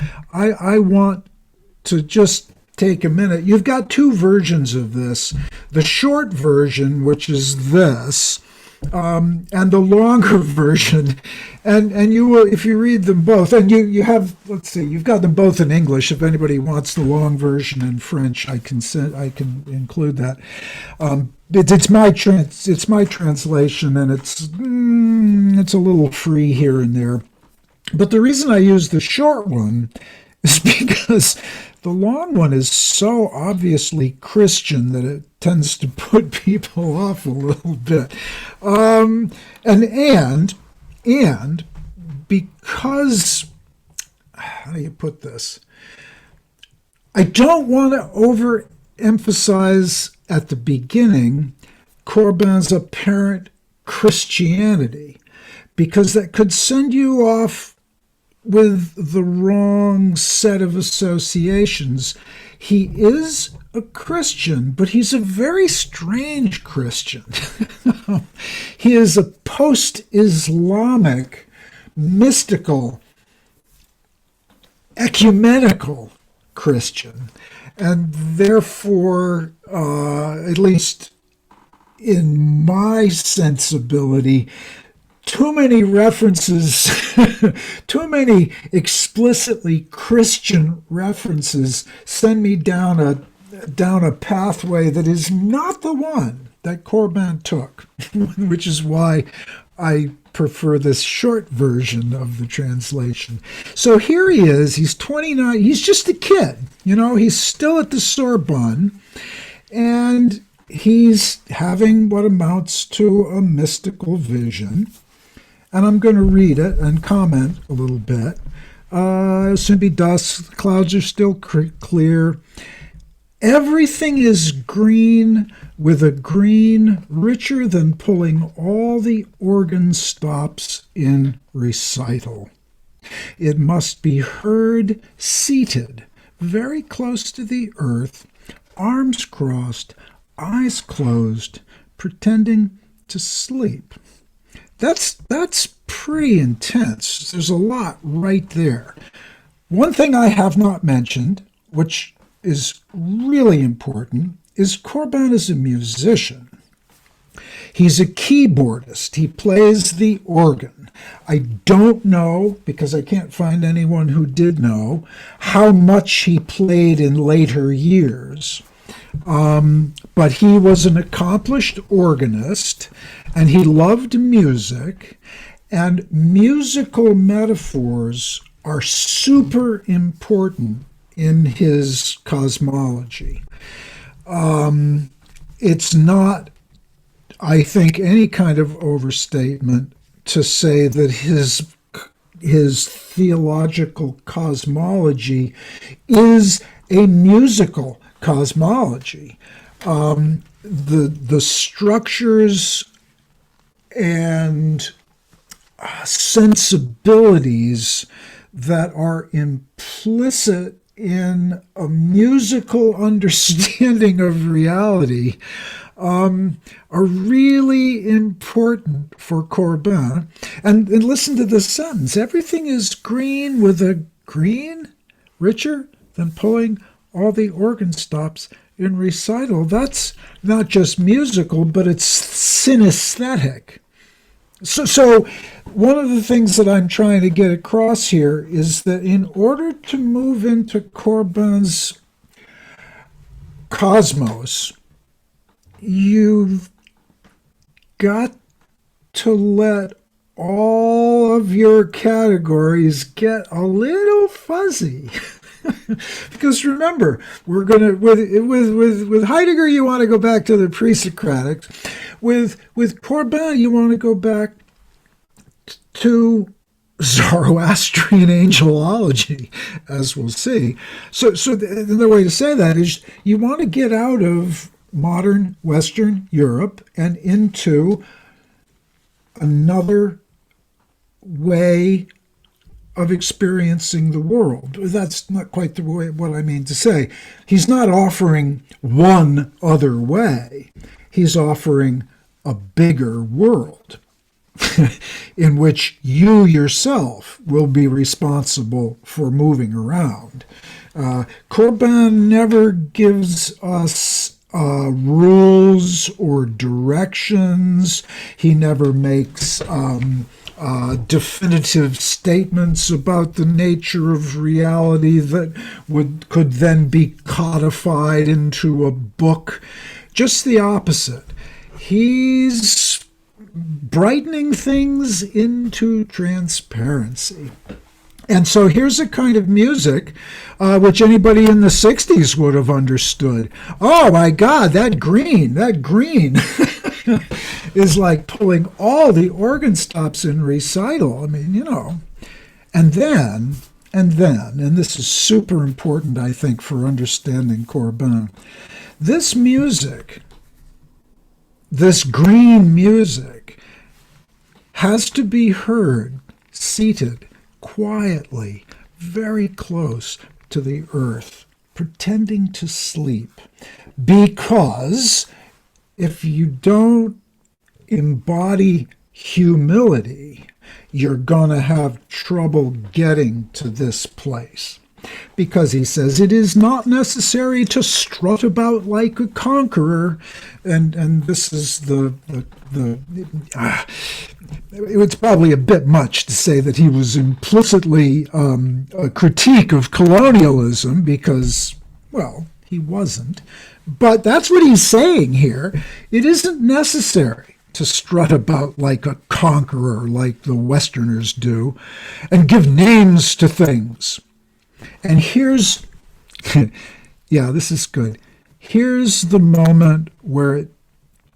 to just take a minute. You've got two versions of this. The short version, which is this, and the longer version, and you will, if you read them both, and you have, let's see, you've got them both in English. If anybody wants the long version in French, I can include that. It's my translation, and it's a little free here and there. But the reason I use the short one is because the long one is so obviously Christian that it tends to put people off a little bit. And because, how do you put this? I don't want to overemphasize at the beginning Corbin's apparent Christianity, because that could send you off with the wrong set of associations. He is a Christian, but he's a very strange Christian. He is a post-Islamic, mystical, ecumenical Christian. And therefore, at least in my sensibility, too many references, too many explicitly Christian references send me down a pathway that is not the one that Corbin took, which is why I prefer this short version of the translation. So here he is, he's 29, he's just a kid, he's still at the Sorbonne, and he's having what amounts to a mystical vision. And I'm going to read it and comment a little bit. It'll soon be dusk, the clouds are still clear. Everything is green, with a green richer than pulling all the organ stops in recital. It must be heard seated, very close to the earth, arms crossed, eyes closed, pretending to sleep. That's pretty intense. There's a lot right there. One thing I have not mentioned, which is really important, is Corbin is a musician. He's a keyboardist. He plays the organ. I don't know, because I can't find anyone who did know, how much he played in later years. But he was an accomplished organist, and he loved music, and musical metaphors are super important in his cosmology. It's not, I think, any kind of overstatement to say that his theological cosmology is a musical cosmology. The structures and sensibilities that are implicit in a musical understanding of reality are really important for Corbin. And listen to this sentence: everything is green with a green richer than pulling all the organ stops in recital. That's not just musical, but it's synesthetic. So one of the things that I'm trying to get across here is that in order to move into Corbin's cosmos, you've got to let all of your categories get a little fuzzy. Because remember, we're gonna with Heidegger, you want to go back to the pre-Socratics. With Corbin, you want to go back to Zoroastrian angelology, as we'll see. So the way to say that is you want to get out of modern Western Europe and into another way of experiencing the world. That's not quite the way what I mean to say. He's not offering one other way. He's offering a bigger world in which you yourself will be responsible for moving around. Corbin never gives us rules or directions. He never makes definitive statements about the nature of reality that could then be codified into a book. Just the opposite. He's brightening things into transparency. And so here's a kind of music which anybody in the 60s would have understood. Oh my God, that green is like pulling all the organ stops in recital. I mean, and then, and this is super important, I think, for understanding Corbin, this music, this green music, has to be heard seated quietly, very close to the earth, pretending to sleep. Because if you don't embody humility, you're going to have trouble getting to this place. Because he says it is not necessary to strut about like a conqueror, and this is it's probably a bit much to say that he was implicitly a critique of colonialism, because, well, he wasn't. But that's what he's saying here. It isn't necessary to strut about like a conqueror, like the Westerners do, and give names to things. And here's, yeah, this is good. Here's the moment where it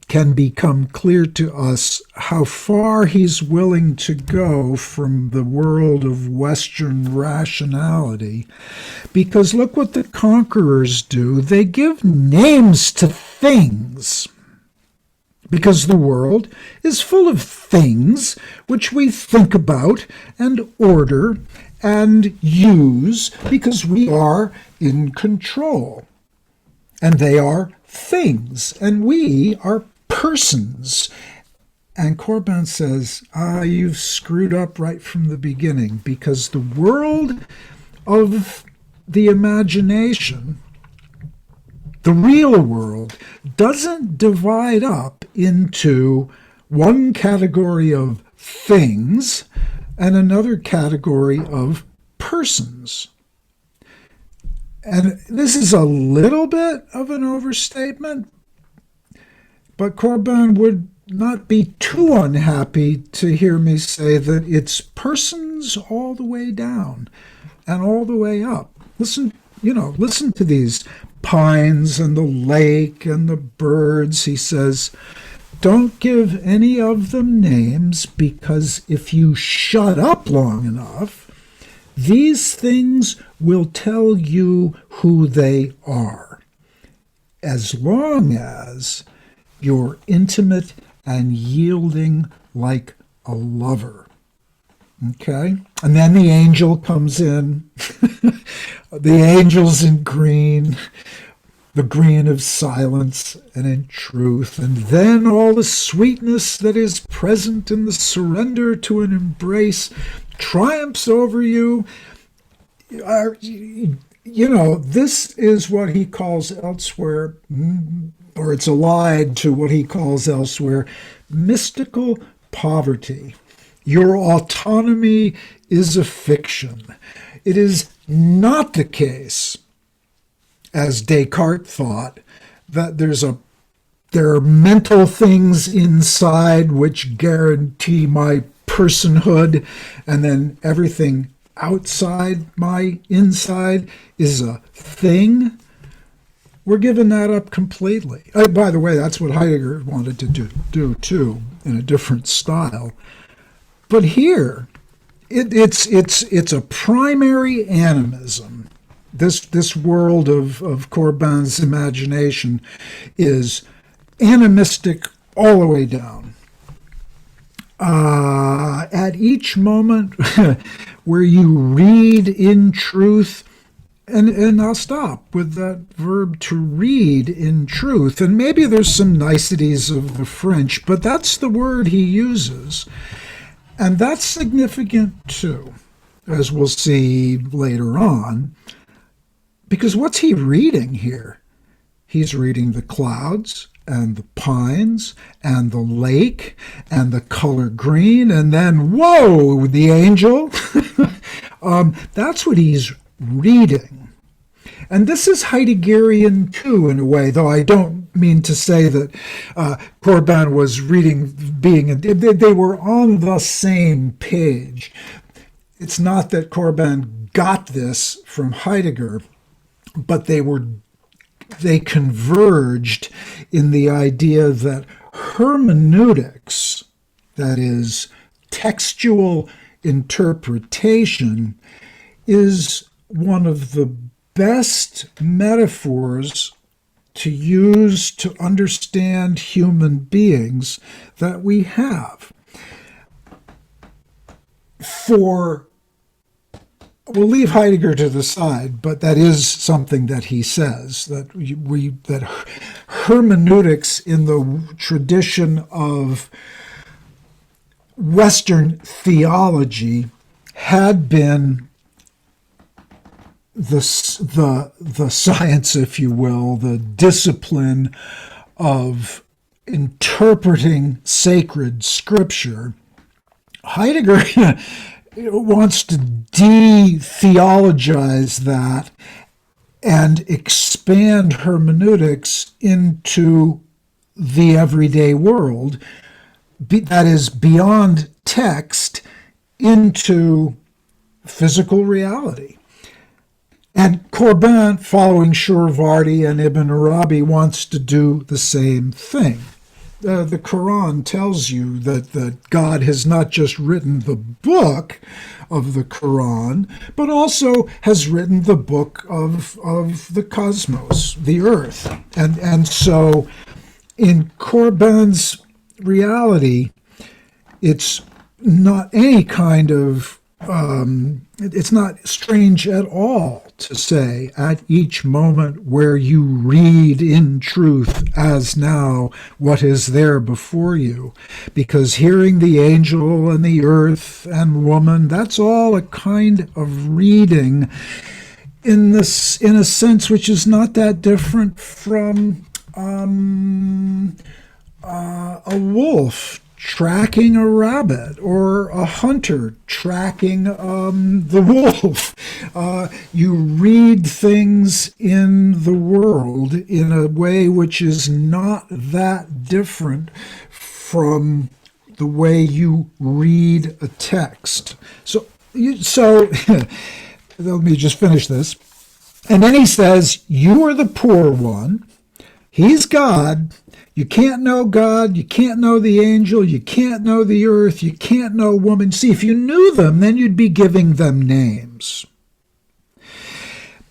can become clear to us how far he's willing to go from the world of Western rationality. Because look what the conquerors do. They give names to things. Because the world is full of things which we think about and order and use because we are in control. And they are things, and we are persons. And Corbin says, you've screwed up right from the beginning, because the world of the imagination, the real world, doesn't divide up into one category of things and another category of persons. And this is a little bit of an overstatement, but Corbin would not be too unhappy to hear me say that it's persons all the way down and all the way up. Listen to these pines and the lake and the birds. He says, Don't give any of them names, because if you shut up long enough, these things will tell you who they are, as long as you're intimate and yielding like a lover. Okay? And then the angel comes in. The angel's in green, the green of silence and in truth. And then all the sweetness that is present in the surrender to an embrace triumphs over you. This is what he calls elsewhere, or it's allied to what he calls elsewhere, mystical poverty. Your autonomy is a fiction. It is not the case, as Descartes thought, that there are mental things inside which guarantee my personhood, and then everything outside my inside is a thing. We're giving that up completely. By the way, that's what Heidegger wanted to do too, in a different style. But here, it's a primary animism. This world of Corbin's imagination is animistic all the way down. At each moment where you read in truth, and I'll stop with that verb, to read in truth, and maybe there's some niceties of the French, but that's the word he uses. And that's significant too, as we'll see later on, because what's he reading here? He's reading the clouds and the pines and the lake and the color green, and then, whoa, the angel. That's what he's reading. And this is Heideggerian too, in a way, though I don't mean to say that Corbin was reading, they were on the same page. It's not that Corbin got this from Heidegger, but they converged in the idea that hermeneutics, that is, textual interpretation, is one of the best metaphors to use to understand human beings that we have. We'll leave Heidegger to the side, but that is something that he says, that hermeneutics in the tradition of Western theology had been the science, if you will, the discipline of interpreting sacred scripture. Heidegger wants to de-theologize that and expand hermeneutics into the everyday world, that is, beyond text, into physical reality. And Corbin, following Shurvardi and Ibn Arabi, wants to do the same thing. The Quran tells you that God has not just written the book of the Quran, but also has written the book of the cosmos, the earth. And so in Corbin's reality, it's not any kind of, it's not strange at all to say, at each moment where you read in truth as now what is there before you, because hearing the angel and the earth and woman, that's all a kind of reading in a sense which is not that different from a wolf tracking a rabbit, or a hunter tracking the wolf. You read things in the world in a way which is not that different from the way you read a text. So let me just finish this. And then he says, you are the poor one. He's God. You can't know God, you can't know the angel, you can't know the earth, you can't know woman. See, if you knew them, then you'd be giving them names.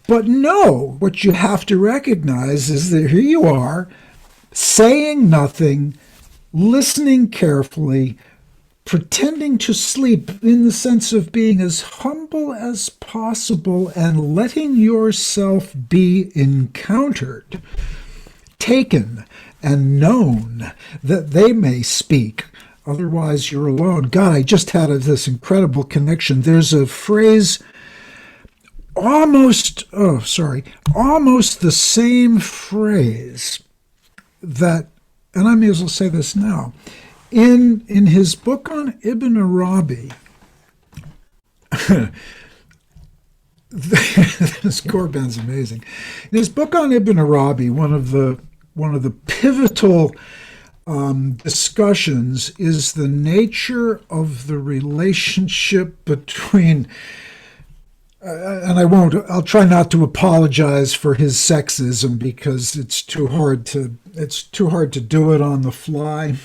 But no, what you have to recognize is that here you are, saying nothing, listening carefully, pretending to sleep in the sense of being as humble as possible and letting yourself be encountered, taken, and known that they may speak. Otherwise, you're alone. God, I just had this incredible connection. There's a phrase, almost the same phrase that, and I may as well say this now, in his book on Ibn Arabi, this Corbin's amazing. In his book on Ibn Arabi, one of the pivotal discussions is the nature of the relationship between, and I'll try not to apologize for his sexism because it's too hard to do it on the fly.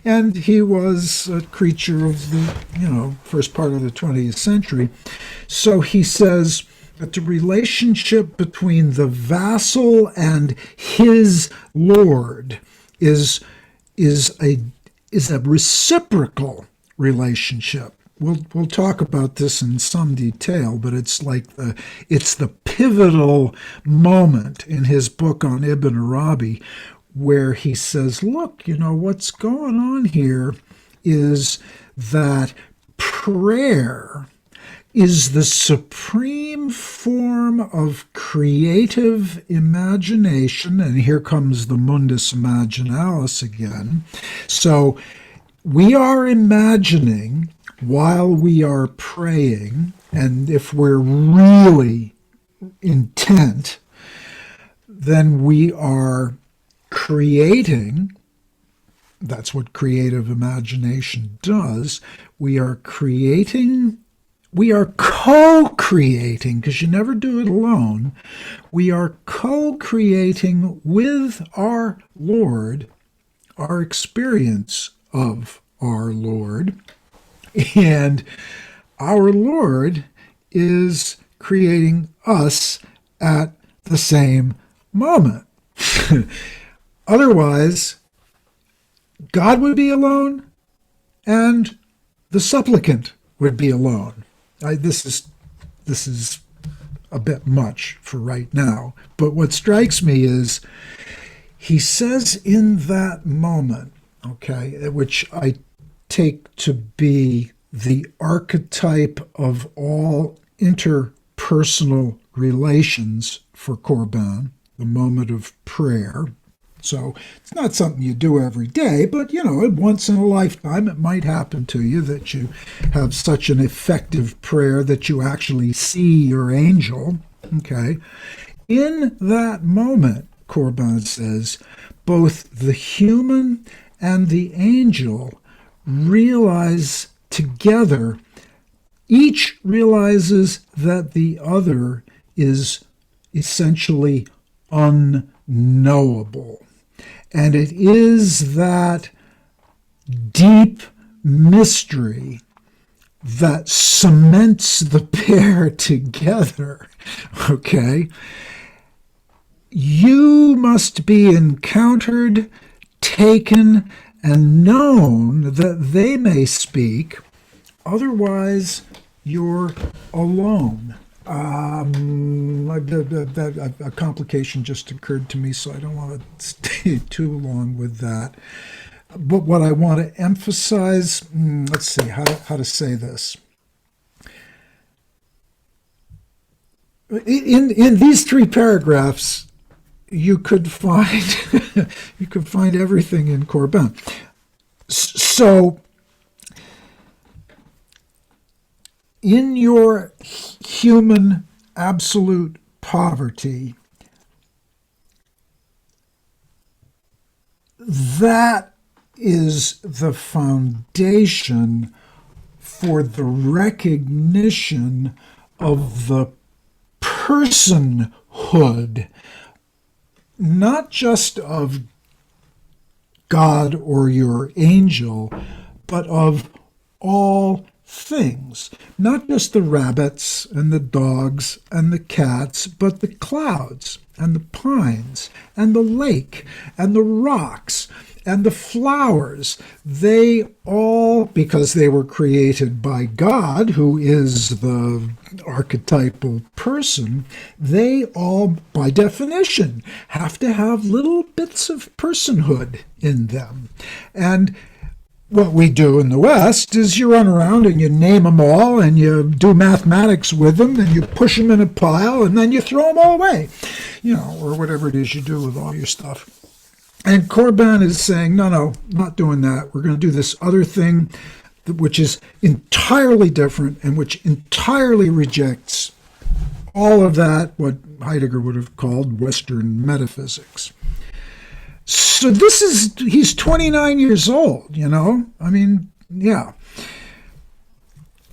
And he was a creature of the, first part of the 20th century. So he says that the relationship between the vassal and his lord is a reciprocal relationship. We'll talk about this in some detail, but it's the pivotal moment in his book on Ibn Arabi where he says, look, what's going on here is that prayer is the supreme form of creative imagination. And here comes the mundus imaginalis again. So we are imagining while we are praying, and if we're really intent, then we are creating. That's what creative imagination does. We are co-creating, because you never do it alone. We are co-creating with our Lord our experience of our Lord. And our Lord is creating us at the same moment. Otherwise, God would be alone and the supplicant would be alone. This is a bit much for right now, but what strikes me is he says in that moment, okay, which I take to be the archetype of all interpersonal relations for Corbin, the moment of prayer. So it's not something you do every day, but, once in a lifetime, it might happen to you that you have such an effective prayer that you actually see your angel. Okay. In that moment, Corbin says, both the human and the angel realize together, each realizes that the other is essentially unknowable. And it is that deep mystery that cements the pair together, okay? You must be encountered, taken, and known that they may speak, otherwise you're alone. A complication just occurred to me, so I don't want to stay too long with that. But what I want to emphasize, let's see how to say this. In these three paragraphs, you could find everything in Corbin. So, in your human absolute poverty, that is the foundation for the recognition of the personhood, not just of God or your angel, but of all things, not just the rabbits and the dogs and the cats, but the clouds and the pines and the lake and the rocks and the flowers. They all, because they were created by God, who is the archetypal person, they all, by definition, have to have little bits of personhood in them. And what we do in the West is you run around and you name them all and you do mathematics with them and you push them in a pile and then you throw them all away, or whatever it is you do with all your stuff. And Corbin is saying, no, not doing that. We're going to do this other thing, which is entirely different and which entirely rejects all of that, what Heidegger would have called Western metaphysics. So he's 29 years old, I mean, yeah.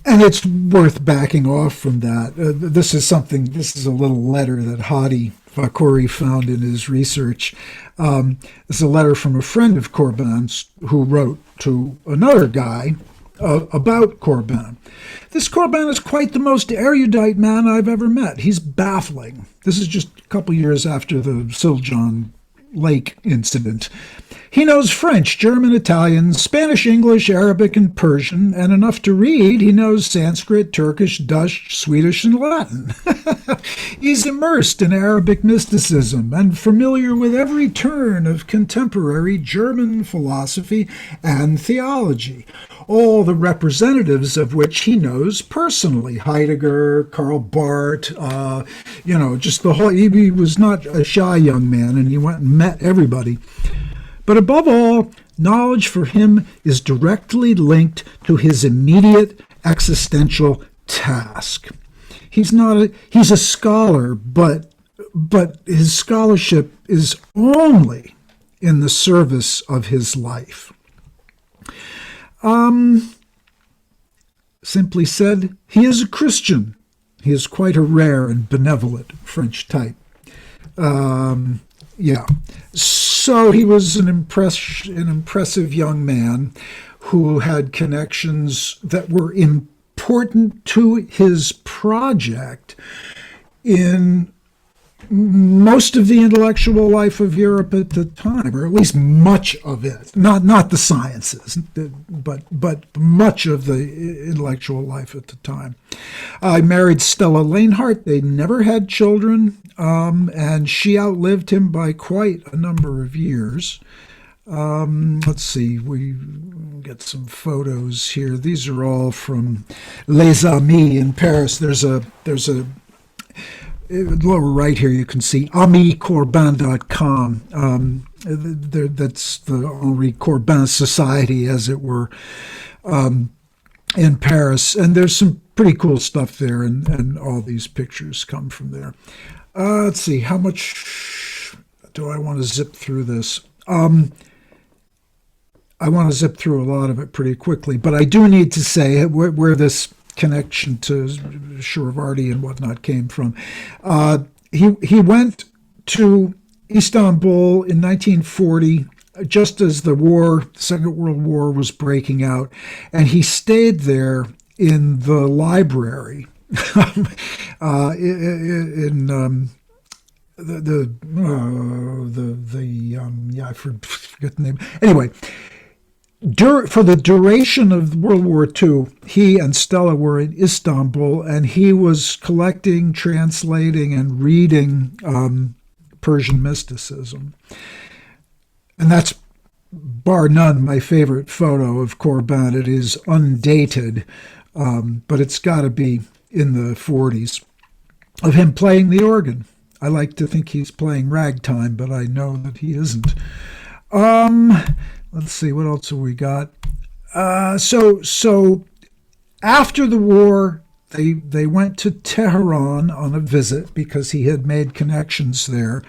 And it's worth backing off from that. This is a little letter that Hadi Fakhouri found in his research. It's a letter from a friend of Corbin's who wrote to another guy about Corbin. This Corbin is quite the most erudite man I've ever met. He's baffling. This is just a couple years after the Siljan Lake incident. He knows French, German, Italian, Spanish, English, Arabic, and Persian, and enough to read. He knows Sanskrit, Turkish, Dutch, Swedish, and Latin. He's immersed in Arabic mysticism and familiar with every turn of contemporary German philosophy and theology, all the representatives of which he knows personally. Heidegger, Karl Barth, just the whole, he was not a shy young man, and he went and met everybody. But above all, knowledge for him is directly linked to his immediate existential task. He's a scholar, but his scholarship is only in the service of his life. Simply said, he is a Christian. He is quite a rare and benevolent French type. So he was an impressive young man who had connections that were important to his project in most of the intellectual life of Europe at the time, or at least much of it. Not the sciences, but much of the intellectual life at the time. I married Stella Lanehart. They never had children, and she outlived him by quite a number of years. Let's see, we get some photos here. These are all from Les Amis in Paris. There's a lower right here, you can see amicorbin.com. That's the Henry Corbin Society, as it were, in Paris. And there's some pretty cool stuff there, and all these pictures come from there. Let's see, how much do I want to zip through this? I want to zip through a lot of it pretty quickly, but I do need to say where this connection to Shiravardi and whatnot came from. He went to Istanbul in 1940, just as the Second World War was breaking out, and he stayed there in the library I forget the name. Anyway. For the duration of World War II, he and Stella were in Istanbul, and he was collecting, translating, and reading Persian mysticism. And that's, bar none, my favorite photo of Corbin. It is undated, but it's got to be in the 40s, of him playing the organ. I like to think he's playing ragtime, but I know that he isn't. Let's see, what else have we got? So after the war, they went to Tehran on a visit because he had made connections there.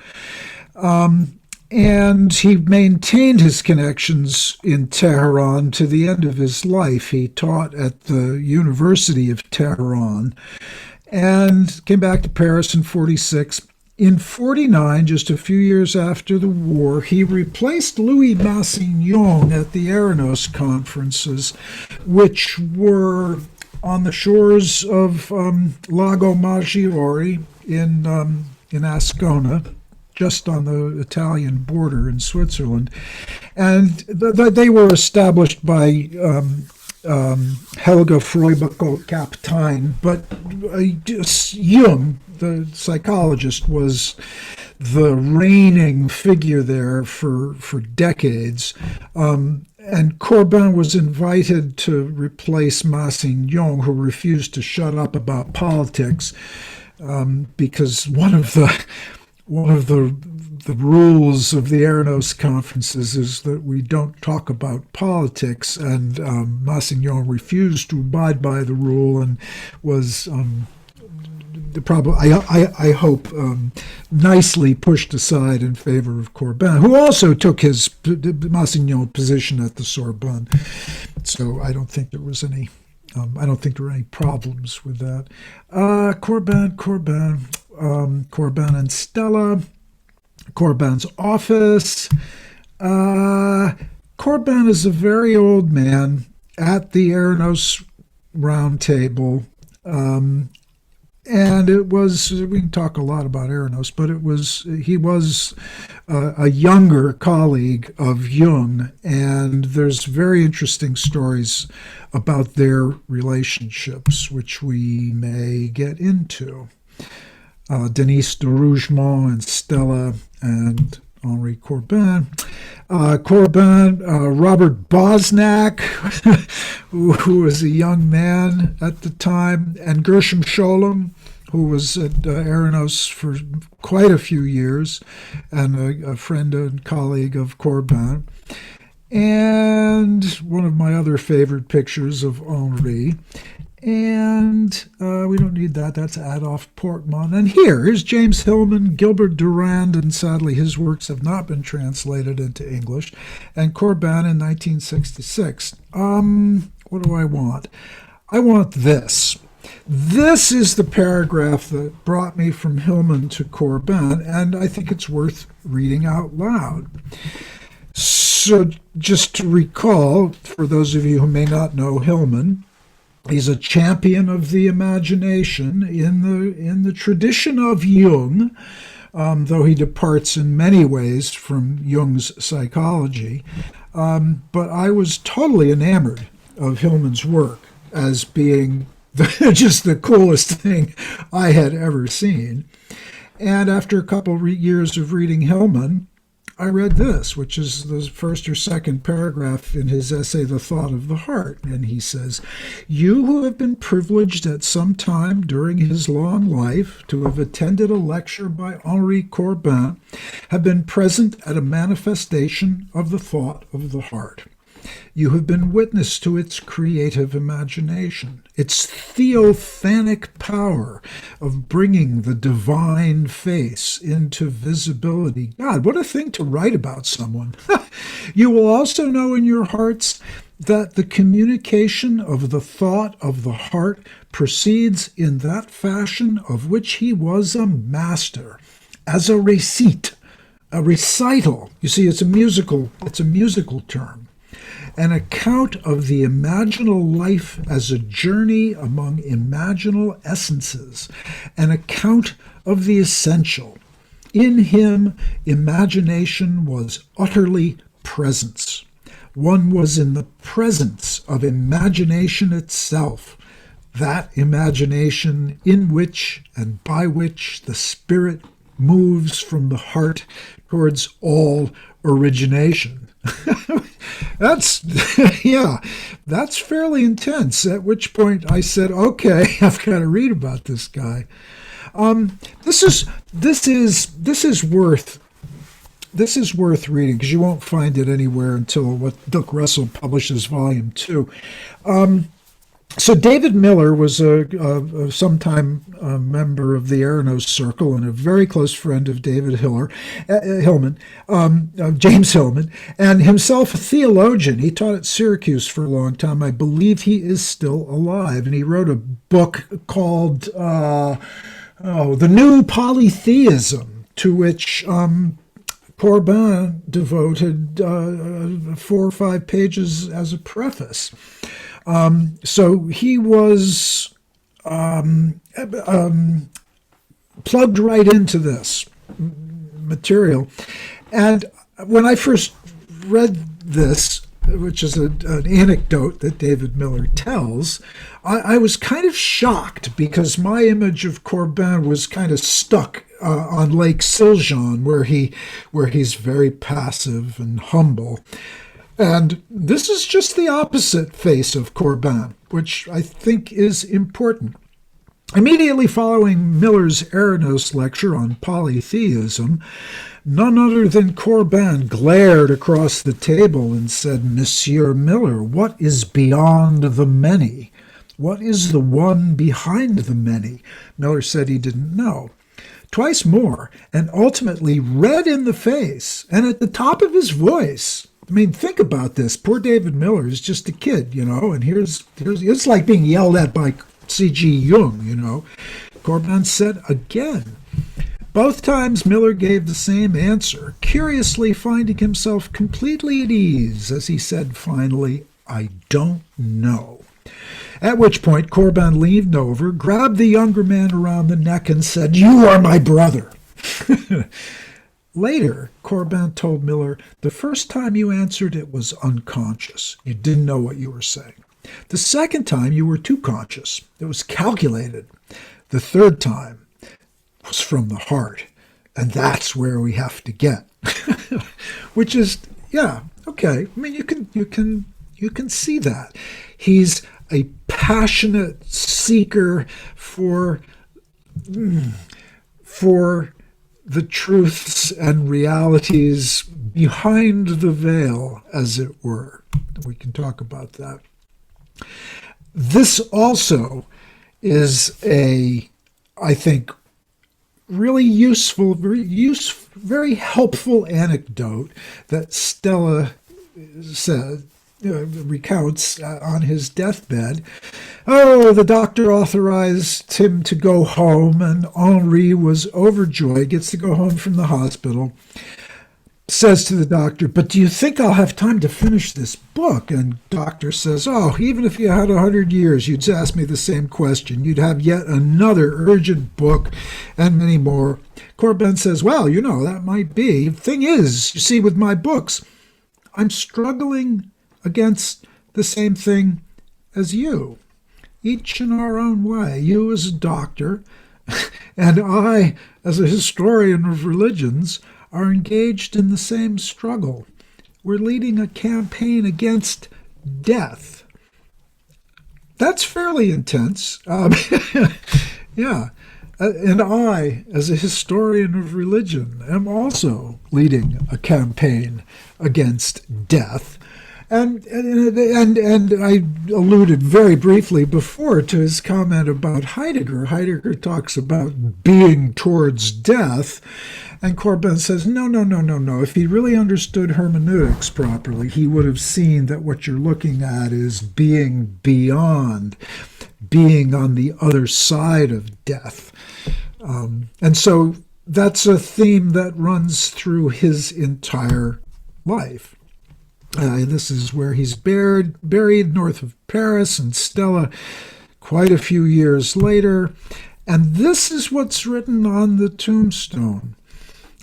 And he maintained his connections in Tehran to the end of his life. He taught at the University of Tehran and came back to Paris in 1946. In 49, just a few years after the war, he replaced Louis Massignon at the Aranos conferences, which were on the shores of Lago Maggiore in Ascona, just on the Italian border in Switzerland. And they were established by Helga Freubacher-Kaptein, but Jung, the psychologist, was the reigning figure there for decades. And Corbin was invited to replace Massignon, who refused to shut up about politics, because one of the rules of the Aranos conferences is that we don't talk about politics, and Massignon refused to abide by the rule and was I hope nicely pushed aside in favor of Corbin, who also took his Massignon position at the Sorbonne. So I don't think there was any. I don't think there were any problems with that. Corbin and Stella. Corbin's office. Corbin is a very old man at the Aranos round table. And it was, we can talk a lot about Aranos, but he was a younger colleague of Jung, and there's very interesting stories about their relationships, which we may get into. Denise de Rougemont and Stella and Henry Corbin. Robert Bosnack, who was a young man at the time, and Gershom Scholem, who was at Aranos for quite a few years, and a friend and colleague of Corbin. And one of my other favorite pictures of Henri. And we don't need that. That's Adolphe Portman. And here's James Hillman, Gilbert Durand, and sadly his works have not been translated into English, and Corbin in 1966. What do I want? I want this. This is the paragraph that brought me from Hillman to Corbin, and I think it's worth reading out loud. So just to recall, for those of you who may not know Hillman, he's a champion of the imagination in the tradition of Jung, though he departs in many ways from Jung's psychology. But I was totally enamored of Hillman's work as being just the coolest thing I had ever seen. And after a couple of years of reading Hillman, I read this, which is the first or second paragraph in his essay, The Thought of the Heart. And he says, "You who have been privileged at some time during his long life to have attended a lecture by Henry Corbin have been present at a manifestation of the thought of the heart. You have been witness to its creative imagination, its theophanic power of bringing the divine face into visibility." God, what a thing to write about someone. "You will also know in your hearts that the communication of the thought of the heart proceeds in that fashion of which he was a master, as a recite, a recital." You see, it's a musical term. "An account of the imaginal life as a journey among imaginal essences, an account of the essential. In him, imagination was utterly presence. One was in the presence of imagination itself, that imagination in which and by which the spirit moves from the heart towards all origination." That's that's fairly intense. At which point I said, "Okay, I've got to read about this guy." This is worth reading, because you won't find it anywhere until what Doug Russell publishes, Volume 2. So David Miller was a sometime member of the Aranos Circle and a very close friend of David Hillman, James Hillman, and himself a theologian. He taught at Syracuse for a long time. I believe he is still alive, and he wrote a book called Oh, the new polytheism, to which Corbin devoted 4 or 5 pages as a preface. So he was plugged right into this material. And when I first read this, which is an anecdote that David Miller tells, I was kind of shocked because my image of Corbin was kind of stuck on Lake Siljan, where he's very passive and humble. And this is just the opposite face of Corbin, which I think is important. Immediately following Miller's Eranos lecture on polytheism, none other than Corbin glared across the table and said, "Monsieur Miller, what is beyond the many? What is the one behind the many?" Miller said he didn't know. Twice more, and ultimately red in the face and at the top of his voice. I mean, think about this. Poor David Miller is just a kid, and here's it's like being yelled at by C.G. Jung, Corbin said again. Both times Miller gave the same answer, curiously finding himself completely at ease as he said finally, "I don't know." At which point Corbin leaned over, grabbed the younger man around the neck and said, "You are my brother." Later, Corbin told Miller, "The first time you answered it was unconscious. You didn't know what you were saying. The second time you were too conscious. It was calculated. The third time was from the heart. And that's where we have to get." Which is, yeah, okay. I mean, you can see that. He's a passionate seeker for the truths and realities behind the veil, as it were. We can talk about that. This also is I think, really useful, very helpful anecdote that Stella recounts on his deathbed. Oh, the doctor authorized him to go home, and Henri was overjoyed, gets to go home from the hospital, says to the doctor, "But do you think I'll have time to finish this book?" And doctor says, "Oh, even if you had 100 years, you'd ask me the same question. You'd have yet another urgent book and many more." Corbin says, "Well, that might be. The thing is, you see, with my books, I'm struggling against the same thing as you, each in our own way. You as a doctor, and I as a historian of religions, are engaged in the same struggle. We're leading a campaign against death." That's fairly intense. Yeah. And I, as a historian of religion, am also leading a campaign against death. And I alluded very briefly before to his comment about Heidegger. Heidegger talks about being towards death, and Corbin says, no. If he really understood hermeneutics properly, he would have seen that what you're looking at is being beyond, being on the other side of death. And so that's a theme that runs through his entire life. This is where he's buried north of Paris, and Stella quite a few years later. And this is what's written on the tombstone.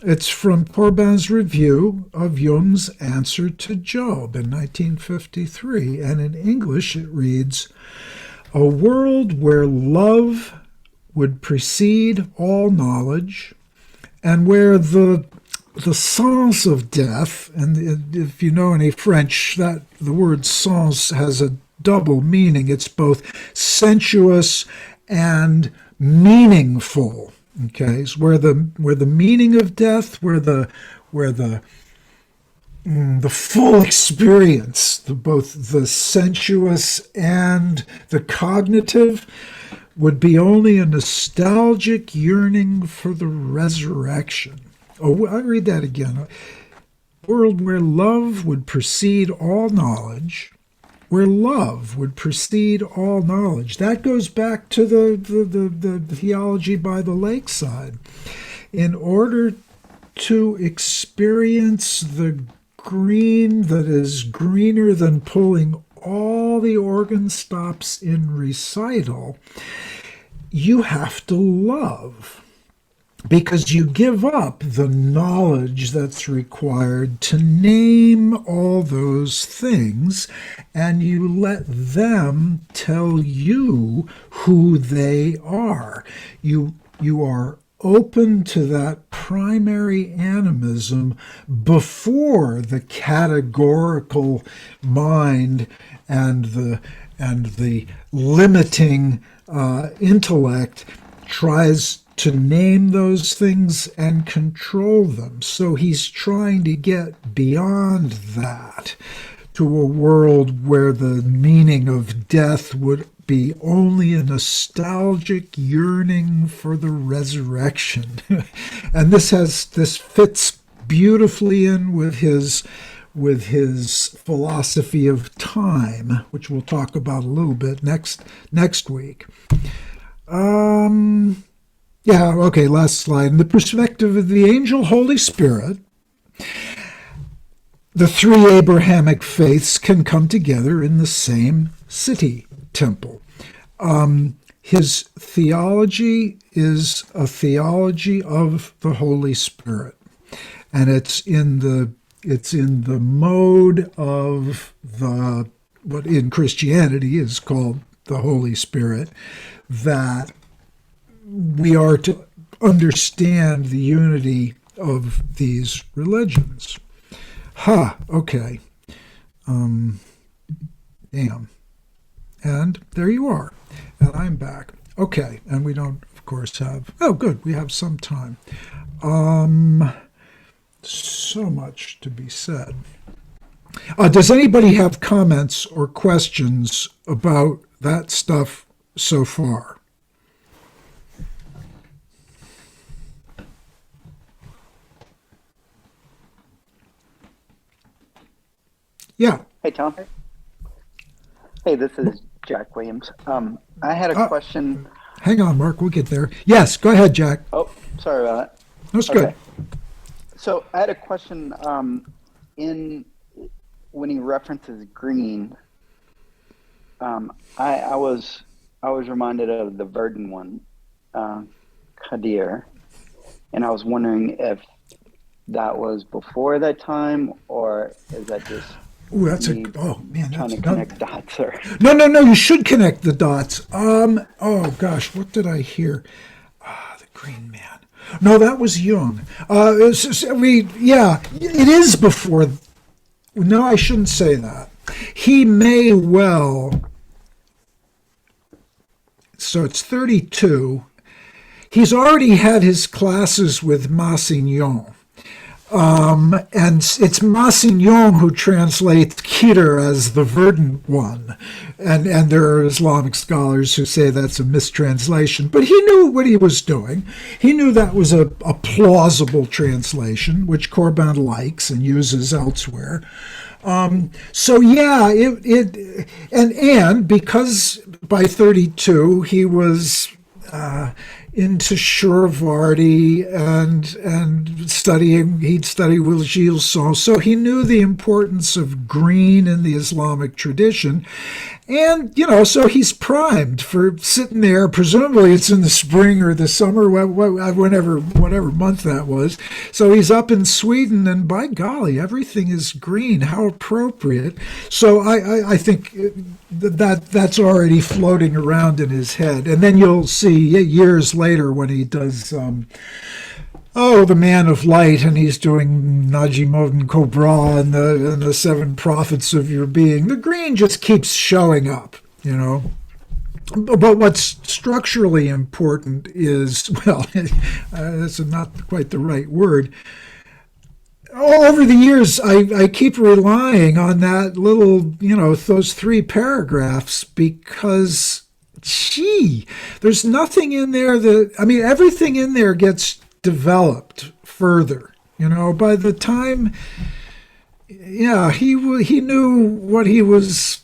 It's from Corbin's review of Jung's answer to Job in 1953. And in English it reads, "A world where love would precede all knowledge, and where the sens of death," and if you know any French, that the word sens has a double meaning. It's both sensuous and meaningful. Okay, so where the meaning of death, where the full experience, both the sensuous and the cognitive, would be only a nostalgic yearning for the resurrection. Oh, I'll read that again. A world where love would precede all knowledge, where love would precede all knowledge. That goes back to the theology by the lakeside. In order to experience the green that is greener than pulling all the organ stops in recital, you have to love, because you give up the knowledge that's required to name all those things, and you let them tell you who they are. You are open to that primary animism before the categorical mind and the limiting intellect tries to name those things and control them. So he's trying to get beyond that to a world where the meaning of death would be only a nostalgic yearning for the resurrection. And this fits beautifully in with his philosophy of time, which we'll talk about a little bit next week. Yeah, okay, last slide. In the perspective of the angel Holy Spirit, the three Abrahamic faiths can come together in the same city temple. His theology is a theology of the Holy Spirit, and it's in the mode of what in Christianity is called the Holy Spirit, that we are to understand the unity of these religions. Okay. Damn. And there you are. And I'm back. Okay. And we don't, of course, have... Oh, good. We have some time. So much to be said. Does anybody have comments or questions about that stuff so far? Yeah. Hey, Tom. Hey, this is Jack Williams. I had a question. Hang on, Mark. We'll get there. Yes, go ahead, Jack. Oh, sorry about that. That's good. So I had a question. When he references green, I was reminded of the Verdun one, Kadir, and I was wondering if that was before that time, or is that just trying to connect dots? Or no, you should connect the dots. Oh gosh, what did I hear? The Green Man. No, that was Jung. It is before. No, I shouldn't say that. He may well. So it's 32. He's already had his classes with Massignon. And it's Massignon who translates Keter as the Verdun one. And there are Islamic scholars who say that's a mistranslation. But he knew what he was doing. He knew that was a plausible translation, which Corbin likes and uses elsewhere. And because by 32 he was into Shiravardi and studying, he'd study with Gilles Son, so he knew the importance of green in the Islamic tradition. And, so he's primed for sitting there. Presumably it's in the spring or the summer, whatever month that was. So he's up in Sweden, and by golly, everything is green. How appropriate. So I think that's already floating around in his head. And then you'll see years later when he does... the Man of Light, and he's doing Najimodin Kobra and the Seven Prophets of Your Being. The green just keeps showing up, But what's structurally important is, that's not quite the right word. Over the years, I keep relying on that little, those 3 paragraphs, because, there's nothing in there everything in there gets developed further, by the time he knew what he was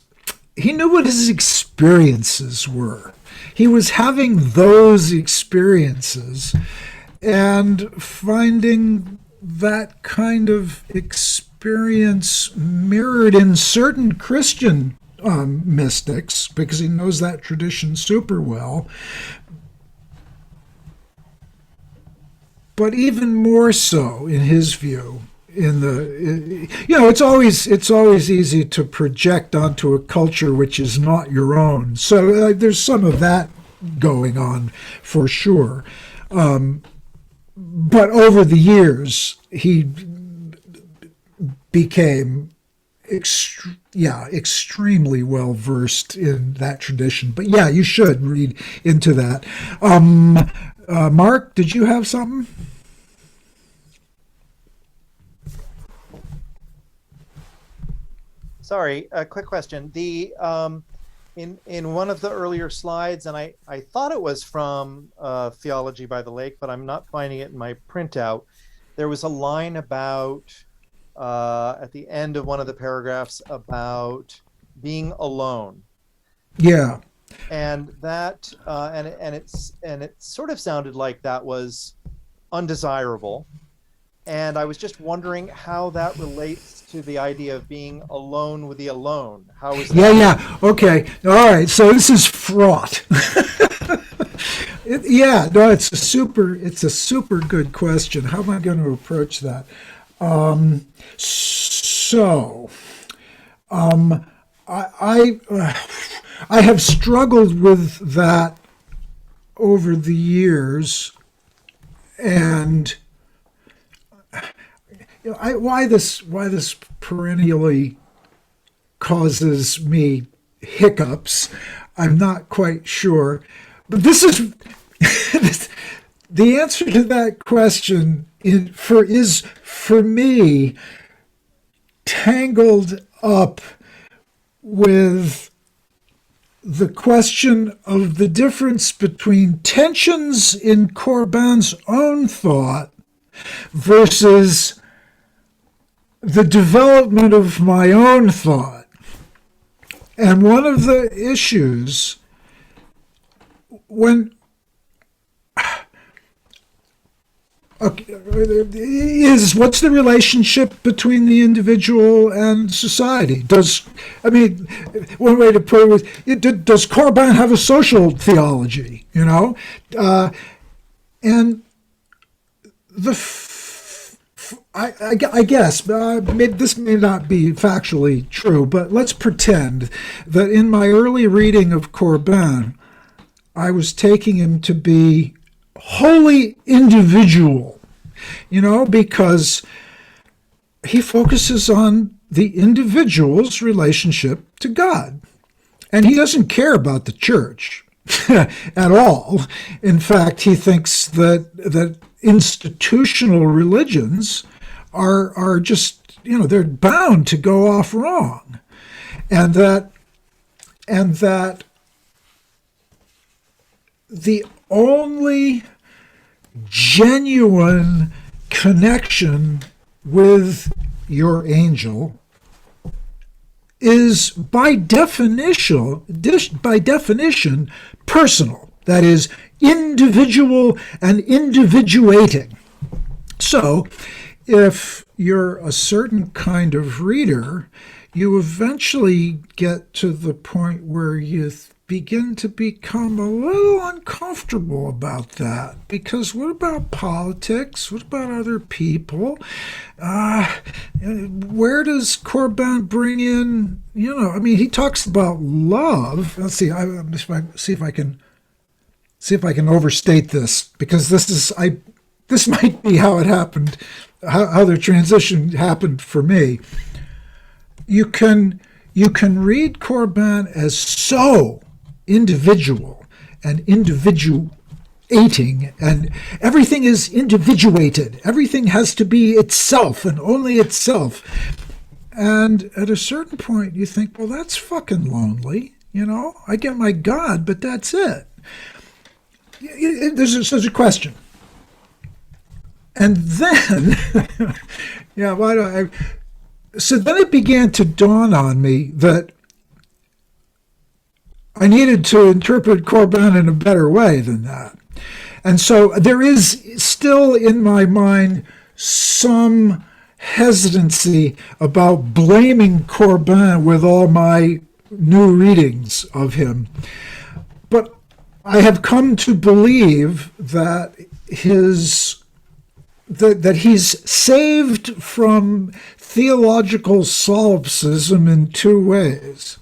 he knew what his experiences were. He was having those experiences and finding that kind of experience mirrored in certain Christian mystics, because he knows that tradition super well, but even more so in his view it's always easy to project onto a culture which is not your own, so there's some of that going on for sure, but over the years he became extremely well versed in that tradition. But yeah, you should read into that. Mark, did you have something? Sorry, a quick question. The in one of the earlier slides, and I thought it was from Theology by the Lake, but I'm not finding it in my printout. There was a line about at the end of one of the paragraphs about being alone. Yeah. And that and it sort of sounded like that was undesirable. And I was just wondering how that relates to the idea of being alone with the alone. How is that? Yeah. Okay. All right. So this is fraught. It's a super good question. How am I going to approach that? I have struggled with that over the years, and why this perennially causes me hiccups, I'm not quite sure. But this is the answer to that question is for me tangled up with the question of the difference between tensions in Corbin's own thought versus the development of my own thought. And one of the issues is what's the relationship between the individual and society? One way to put it was, does Corbin have a social theology? And I guess this may not be factually true, but let's pretend that in my early reading of Corbin, I was taking him to be wholly individual, because he focuses on the individual's relationship to God. And he doesn't care about the church at all. In fact, he thinks that institutional religions are just, they're bound to go off wrong. And that the only genuine connection with your angel is by definition personal. That is, individual and individuating. So if you're a certain kind of reader, you eventually get to the point where you begin to become a little uncomfortable about that, because what about politics? What about other people? Where does Corbin bring in? He talks about love. Let's see. See if I can overstate this, because this might be how it happened, how the transition happened for me. You can read Corbin as so individual and individuating, and everything is individuated. Everything has to be itself and only itself. And at a certain point, you think, well, that's fucking lonely. I get my God, but that's it. There's a question. And then, so then it began to dawn on me that I needed to interpret Corbin in a better way than that. And so there is still in my mind some hesitancy about blaming Corbin with all my new readings of him. But I have come to believe that that he's saved from theological solipsism in two ways.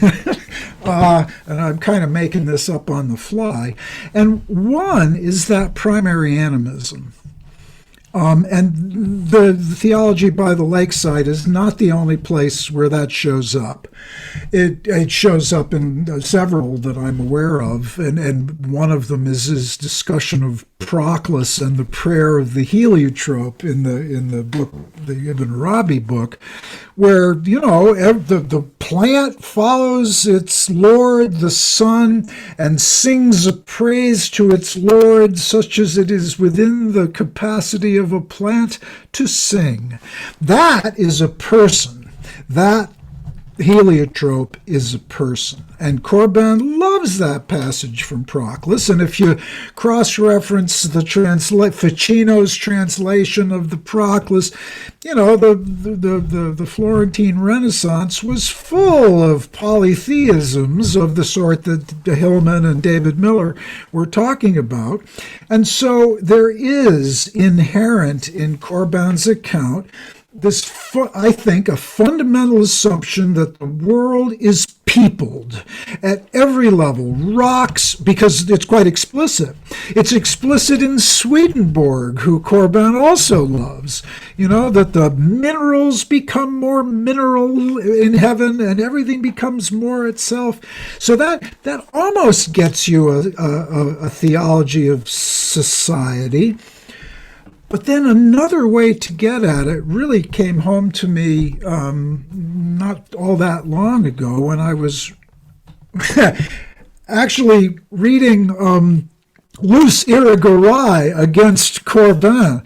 And I'm kind of making this up on the fly. And one is that primary animism. And the theology by the lakeside is not the only place where that shows up. It shows up in several that I'm aware of, and one of them is his discussion of Proclus and the prayer of the heliotrope in the book, the Ibn Arabi book, where the plant follows its lord, the sun, and sings a praise to its lord, such as it is within the capacity of a plant to sing. That is a person. That heliotrope is a person. And Corbin loves that passage from Proclus. And if you cross-reference Ficino's translation of the Proclus, the Florentine Renaissance was full of polytheisms of the sort that Hillman and David Miller were talking about. And so there is inherent in Corbin's account I think, a fundamental assumption that the world is peopled at every level. Rocks, because it's quite explicit. It's explicit in Swedenborg, who Corbin also loves. That the minerals become more mineral in heaven and everything becomes more itself. So that almost gets you a theology of society. But then another way to get at it really came home to me not all that long ago when I was actually reading Luce Irigaray against Corbin,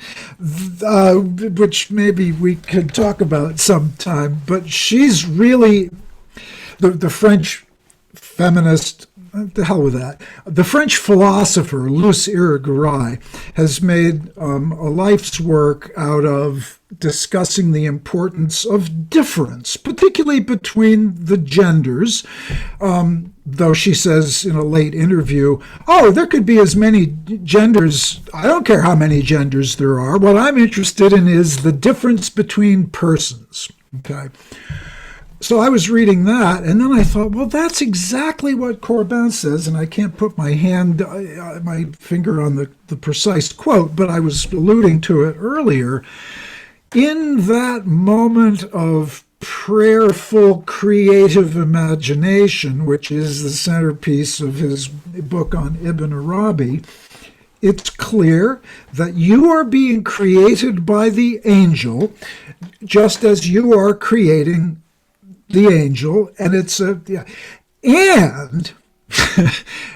which maybe we could talk about sometime. But she's really the French feminist. The hell with that. The French philosopher Luce Irigaray has made a life's work out of discussing the importance of difference, particularly between the genders, though she says in a late interview, there could be as many genders. I don't care how many genders there are. What I'm interested in is the difference between persons. Okay. So I was reading that, and then I thought, well, that's exactly what Corbin says, and I can't put my finger on the precise quote, but I was alluding to it earlier. In that moment of prayerful creative imagination, which is the centerpiece of his book on Ibn Arabi, it's clear that you are being created by the angel, just as you are creating the angel, and and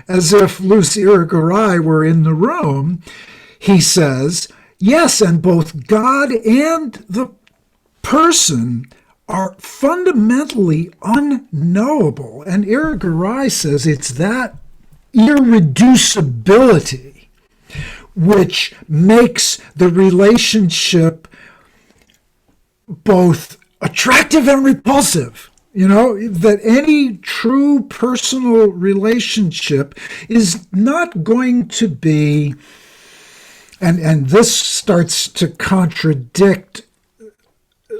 as if Luce Irigaray were in the room, he says, yes, and both God and the person are fundamentally unknowable. And Irigaray says it's that irreducibility which makes the relationship both attractive and repulsive. That any true personal relationship is not going to be, and this starts to contradict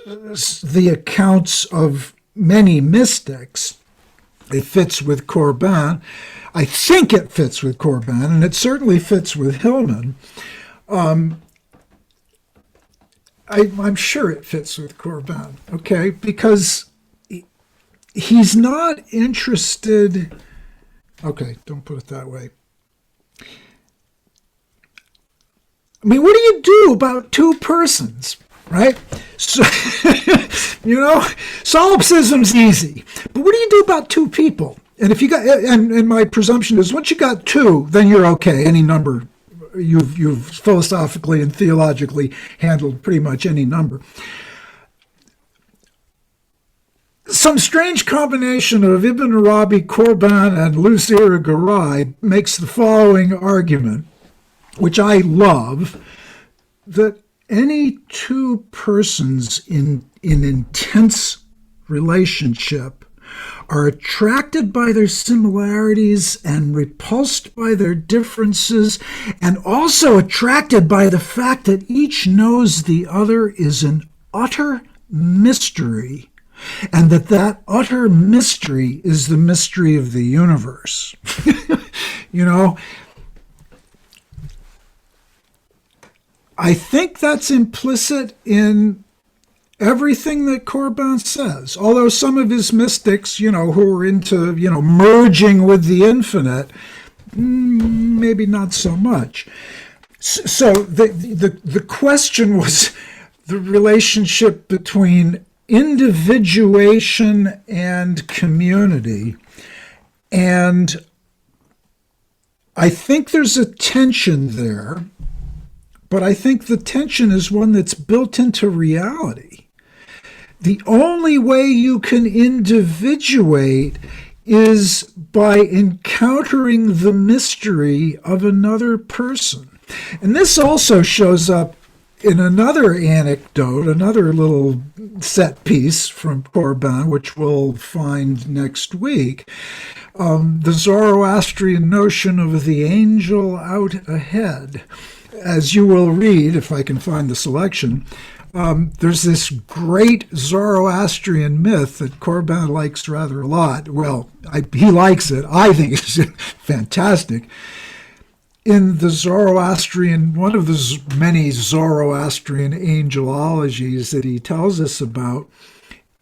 the accounts of many mystics. It fits with Corbin. I think it fits with Corbin, and it certainly fits with Hillman. I'm sure it fits with Corbin, okay? Because he's not interested. Okay, don't put it that way. I mean, what do you do about two persons, right? So, solipsism's easy, but what do you do about two people? And if you got, and my presumption is once you got two, then you're okay. Any number. You've philosophically and theologically handled pretty much any number. some strange combination of Ibn Arabi, Corbin, and Luce Irigaray makes the following argument, which I love, that any two persons in intense relationship are attracted by their similarities and repulsed by their differences, and also attracted by the fact that each knows the other is an utter mystery, and that utter mystery is the mystery of the universe. You know, I think that's implicit in everything that Corbin says, although some of his mystics, who are into, merging with the infinite, maybe not so much. So the question was the relationship between individuation and community. And I think there's a tension there, but I think the tension is one that's built into reality. The only way you can individuate is by encountering the mystery of another person. And this also shows up in another anecdote, another little set piece from Corbin, which we'll find next week. The Zoroastrian notion of the angel out ahead. As you will read, if I can find the selection, there's this great Zoroastrian myth that Corbin likes rather a lot. Well, he likes it. I think it's fantastic. In the Zoroastrian, one of the many Zoroastrian angelologies that he tells us about,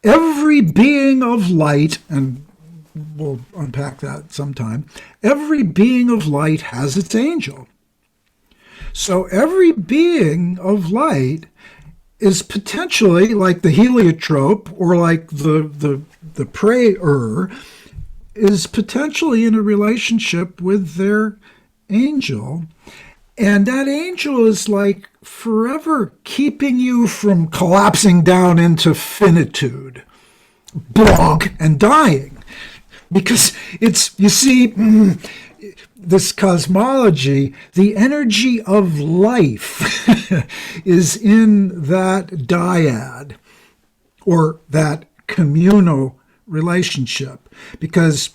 every being of light, and we'll unpack that sometime, every being of light has its angel. So every being of light is potentially like the heliotrope, or like the prayer, is potentially in a relationship with their angel. And that angel is like forever keeping you from collapsing down into finitude, blank, and dying. Because it's, you see, this cosmology, the energy of life is in that dyad, or that communal relationship, because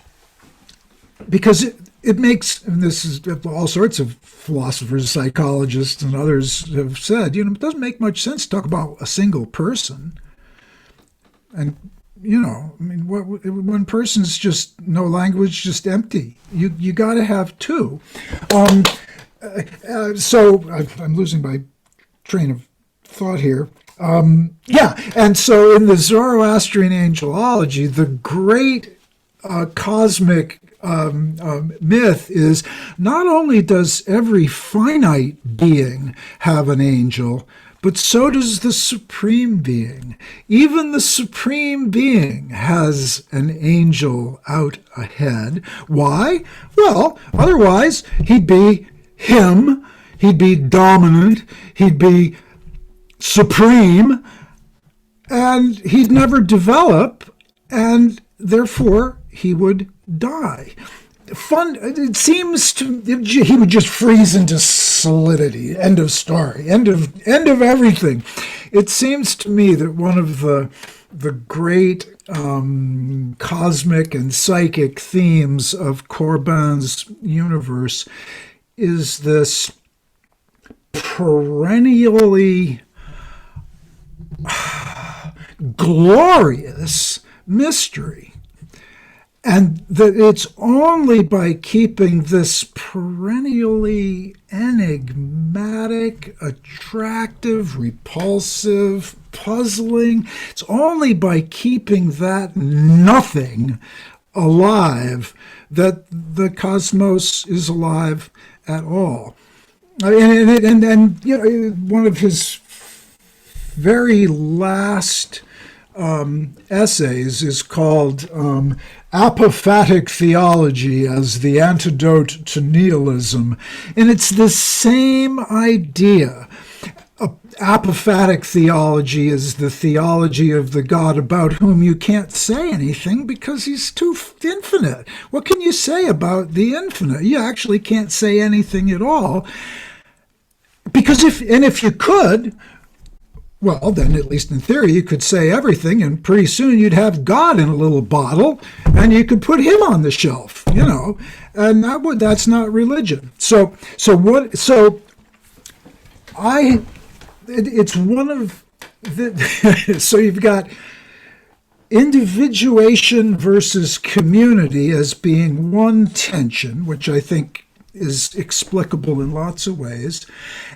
it makes, and this is all sorts of philosophers, psychologists, and others have said, it doesn't make much sense to talk about a single person. And one person's just no language, just empty. You got to have two. So I'm losing my train of thought here. And so in the Zoroastrian angelology, the great cosmic myth is, not only does every finite being have an angel, but so does the Supreme Being. Even the Supreme Being has an angel out ahead. Why? Well, otherwise he'd be him, he'd be dominant, he'd be supreme, and he'd never develop, and therefore he would die. It seems he would just freeze into solidity. End of story. End of everything. It seems to me that one of the great cosmic and psychic themes of Corbin's universe is this perennially glorious mystery. And that it's only by keeping this perennially enigmatic, attractive, repulsive, puzzling, it's only by keeping that nothing alive that the cosmos is alive at all. And one of his very last essays is called Apophatic Theology as the Antidote to Nihilism. And it's the same idea. apophatic theology is the theology of the God about whom you can't say anything because he's too infinite. What can you say about the infinite? You actually can't say anything at all. Because if you could, well, then at least in theory, you could say everything, and pretty soon you'd have God in a little bottle, and you could put him on the shelf, and that's not religion. It's one of the, so you've got individuation versus community as being one tension, which I think is explicable in lots of ways.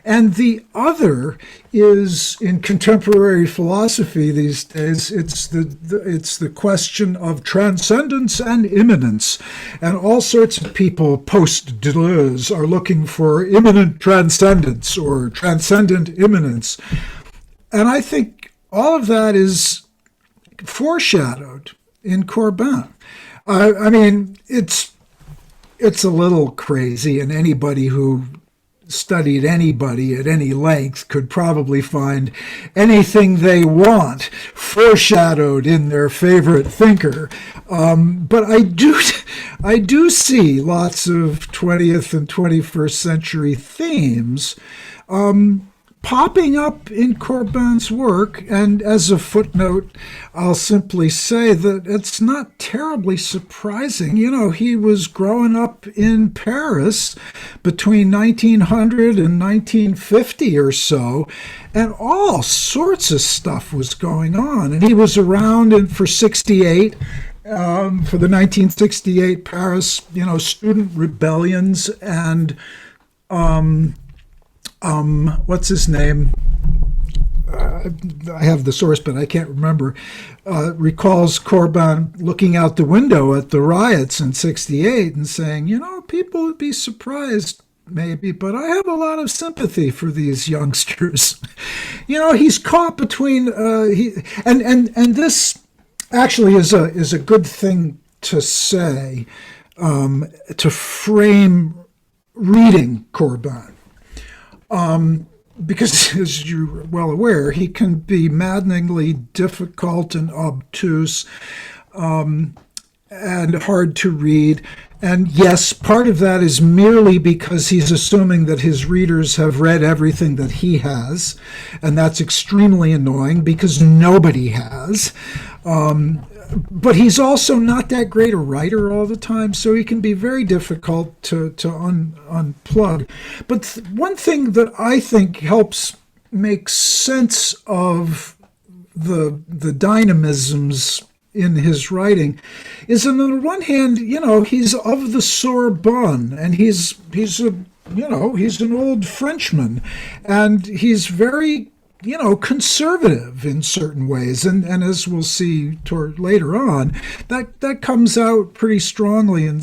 And the other is, in contemporary philosophy these days, it's the question of transcendence and immanence. And all sorts of people post-Deleuze are looking for immanent transcendence or transcendent immanence. And I think all of that is foreshadowed in Corbin. I mean, it's a little crazy, and anybody who studied anybody at any length could probably find anything they want foreshadowed in their favorite thinker. But I do see lots of 20th and 21st century themes popping up in Corbin's work, and as a footnote, I'll simply say that it's not terribly surprising. He was growing up in Paris between 1900 and 1950 or so, and all sorts of stuff was going on. And he was around for 68, for the 1968 Paris, student rebellions, and what's his name? I have the source, but I can't remember. Recalls Corbin looking out the window at the riots in '68 and saying, people would be surprised maybe, but I have a lot of sympathy for these youngsters. He's caught between and this actually is a good thing to say, to frame reading Corbin. Because, as you're well aware, he can be maddeningly difficult and obtuse, and hard to read. And yes, part of that is merely because he's assuming that his readers have read everything that he has, and that's extremely annoying because nobody has. But he's also not that great a writer all the time, so he can be very difficult to unplug. But one thing that I think helps make sense of the dynamisms in his writing is, on the one hand, he's of the Sorbonne, and he's an old Frenchman, and he's very conservative in certain ways, and as we'll see later on, that comes out pretty strongly in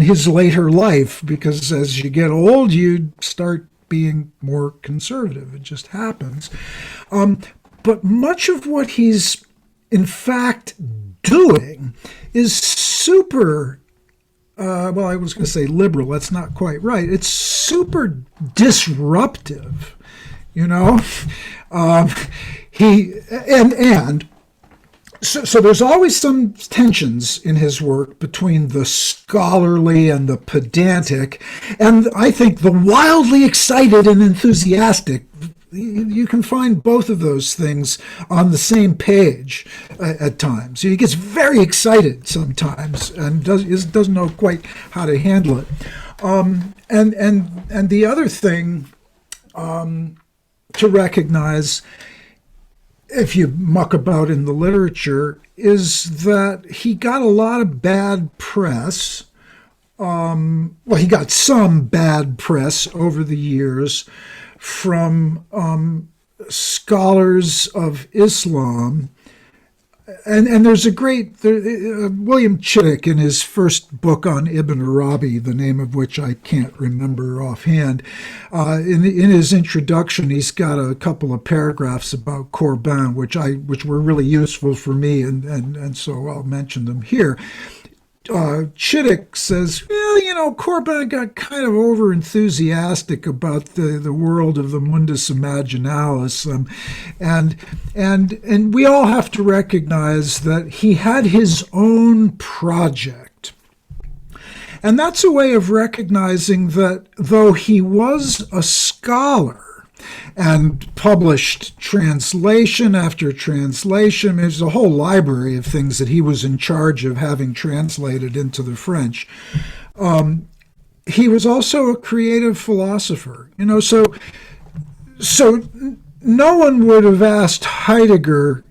his later life, because as you get old, you start being more conservative. It just happens. But much of what he's in fact doing is super. Well, I was going to say liberal. That's not quite right. It's super disruptive. So there's always some tensions in his work between the scholarly and the pedantic, and I think the wildly excited and enthusiastic. You can find both of those things on the same page at times. He gets very excited sometimes and doesn't know quite how to handle it. And the other thing to recognize, if you muck about in the literature, is that he got a lot of bad press. He got some bad press over the years from scholars of Islam. And there's a great, William Chittick, in his first book on Ibn Arabi, the name of which I can't remember offhand, in his introduction, he's got a couple of paragraphs about Corbin, which were really useful for me, and so I'll mention them here. Chittick says, well, Corbin got kind of over enthusiastic about the world of the mundus imaginalis, and we all have to recognize that he had his own project. And that's a way of recognizing that though he was a scholar and published translation after translation, there's a whole library of things that he was in charge of having translated into the French. He was also a creative philosopher, so no one would have asked Heidegger.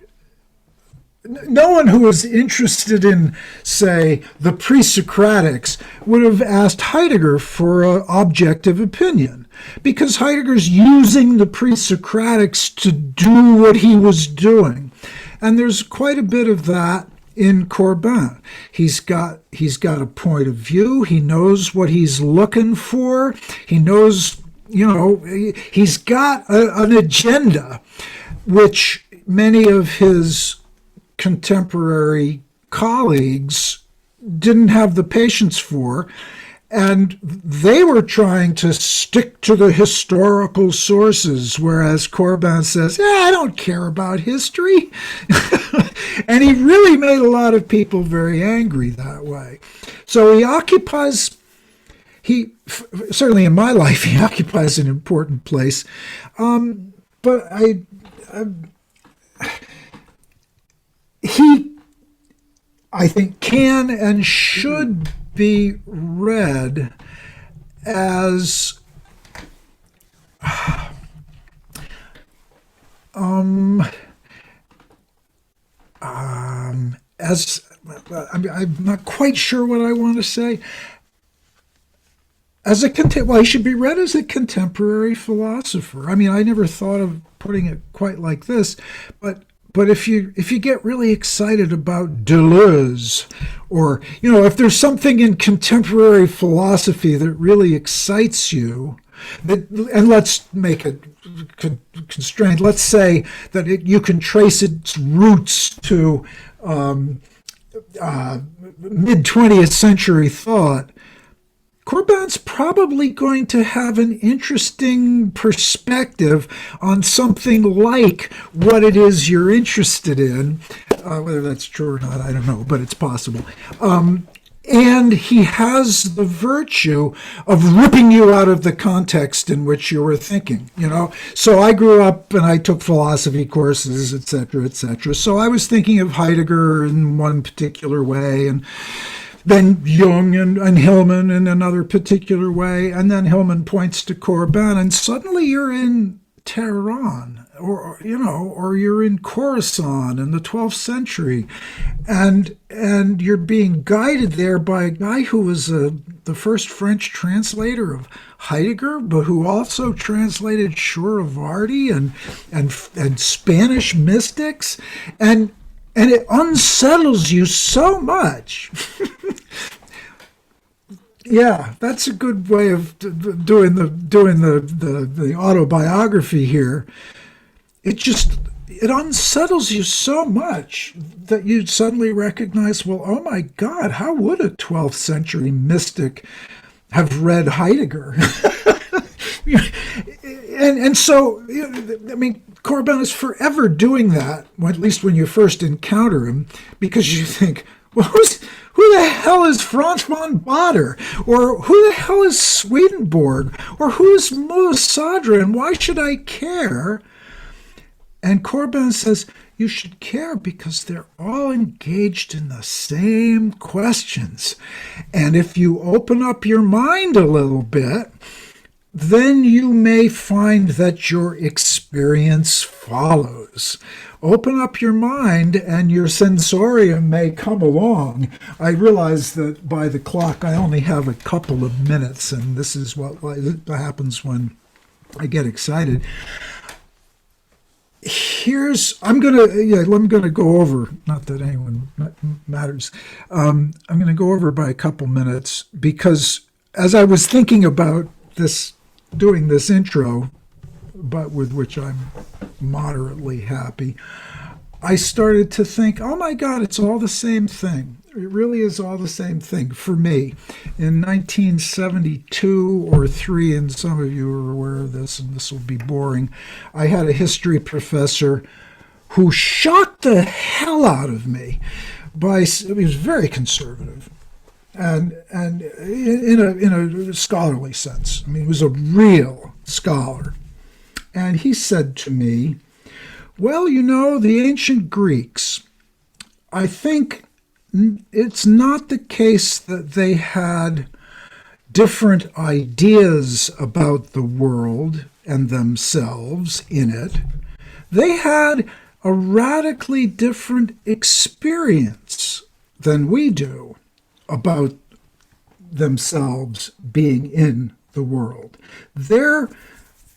No one who was interested in, say, the pre-Socratics would have asked Heidegger for an objective opinion, because Heidegger's using the pre-Socratics to do what he was doing. And there's quite a bit of that in Corbin. He's got a point of view. He knows what he's looking for. He knows, he's got an agenda, which many of his contemporary colleagues didn't have the patience for, and they were trying to stick to the historical sources, whereas Corbin says, I don't care about history. And he really made a lot of people very angry that way. So certainly in my life, he occupies an important place. But he, I think, can and should be read as I'm not quite sure what I want to say. He should be read as a contemporary philosopher. I never thought of putting it quite like this, but if you get really excited about Deleuze, or if there's something in contemporary philosophy that really excites you, and let's make it constrained. Let's say that you can trace its roots to mid-20th century thought. Corbin's probably going to have an interesting perspective on something like what it is you're interested in. Whether that's true or not, I don't know, but it's possible. And he has the virtue of ripping you out of the context in which you were thinking, So I grew up and I took philosophy courses, et cetera, et cetera. So I was thinking of Heidegger in one particular way, and then Jung and Hillman in another particular way, and then Hillman points to Corbin, and suddenly you're in Tehran, or you're in Khorasan in the 12th century, and you're being guided there by a guy who was the first French translator of Heidegger, but who also translated Shuravardhi and Spanish mystics, and it unsettles you so much. Yeah, that's a good way of doing the autobiography here. It unsettles you so much that you suddenly recognize, well, oh my God, how would a 12th century mystic have read Heidegger? And so, Corbin is forever doing that, at least when you first encounter him, because you think, well, who the hell is Franz von Baader? Or who the hell is Swedenborg? Or who is Mullah Sadra? And why should I care? And Corbin says, you should care because they're all engaged in the same questions. And if you open up your mind a little bit, then you may find that your experience follows. Open up your mind and your sensorium may come along. I realize that by the clock I only have a couple of minutes, and this is what happens when I get excited. I'm gonna go over, not that anyone matters. I'm gonna go over by a couple minutes, because as I was thinking about doing this intro, but with which I'm moderately happy, I started to think, oh my God, it's all the same thing. It really is all the same thing for me. In 1972 or 3, and some of you are aware of this, and this will be boring, I had a history professor who shocked the hell out of me he was very conservative and in a scholarly sense. I mean, he was a real scholar. And he said to me, well, the ancient Greeks, I think it's not the case that they had different ideas about the world and themselves in it. They had a radically different experience than we do about themselves being in the world. Their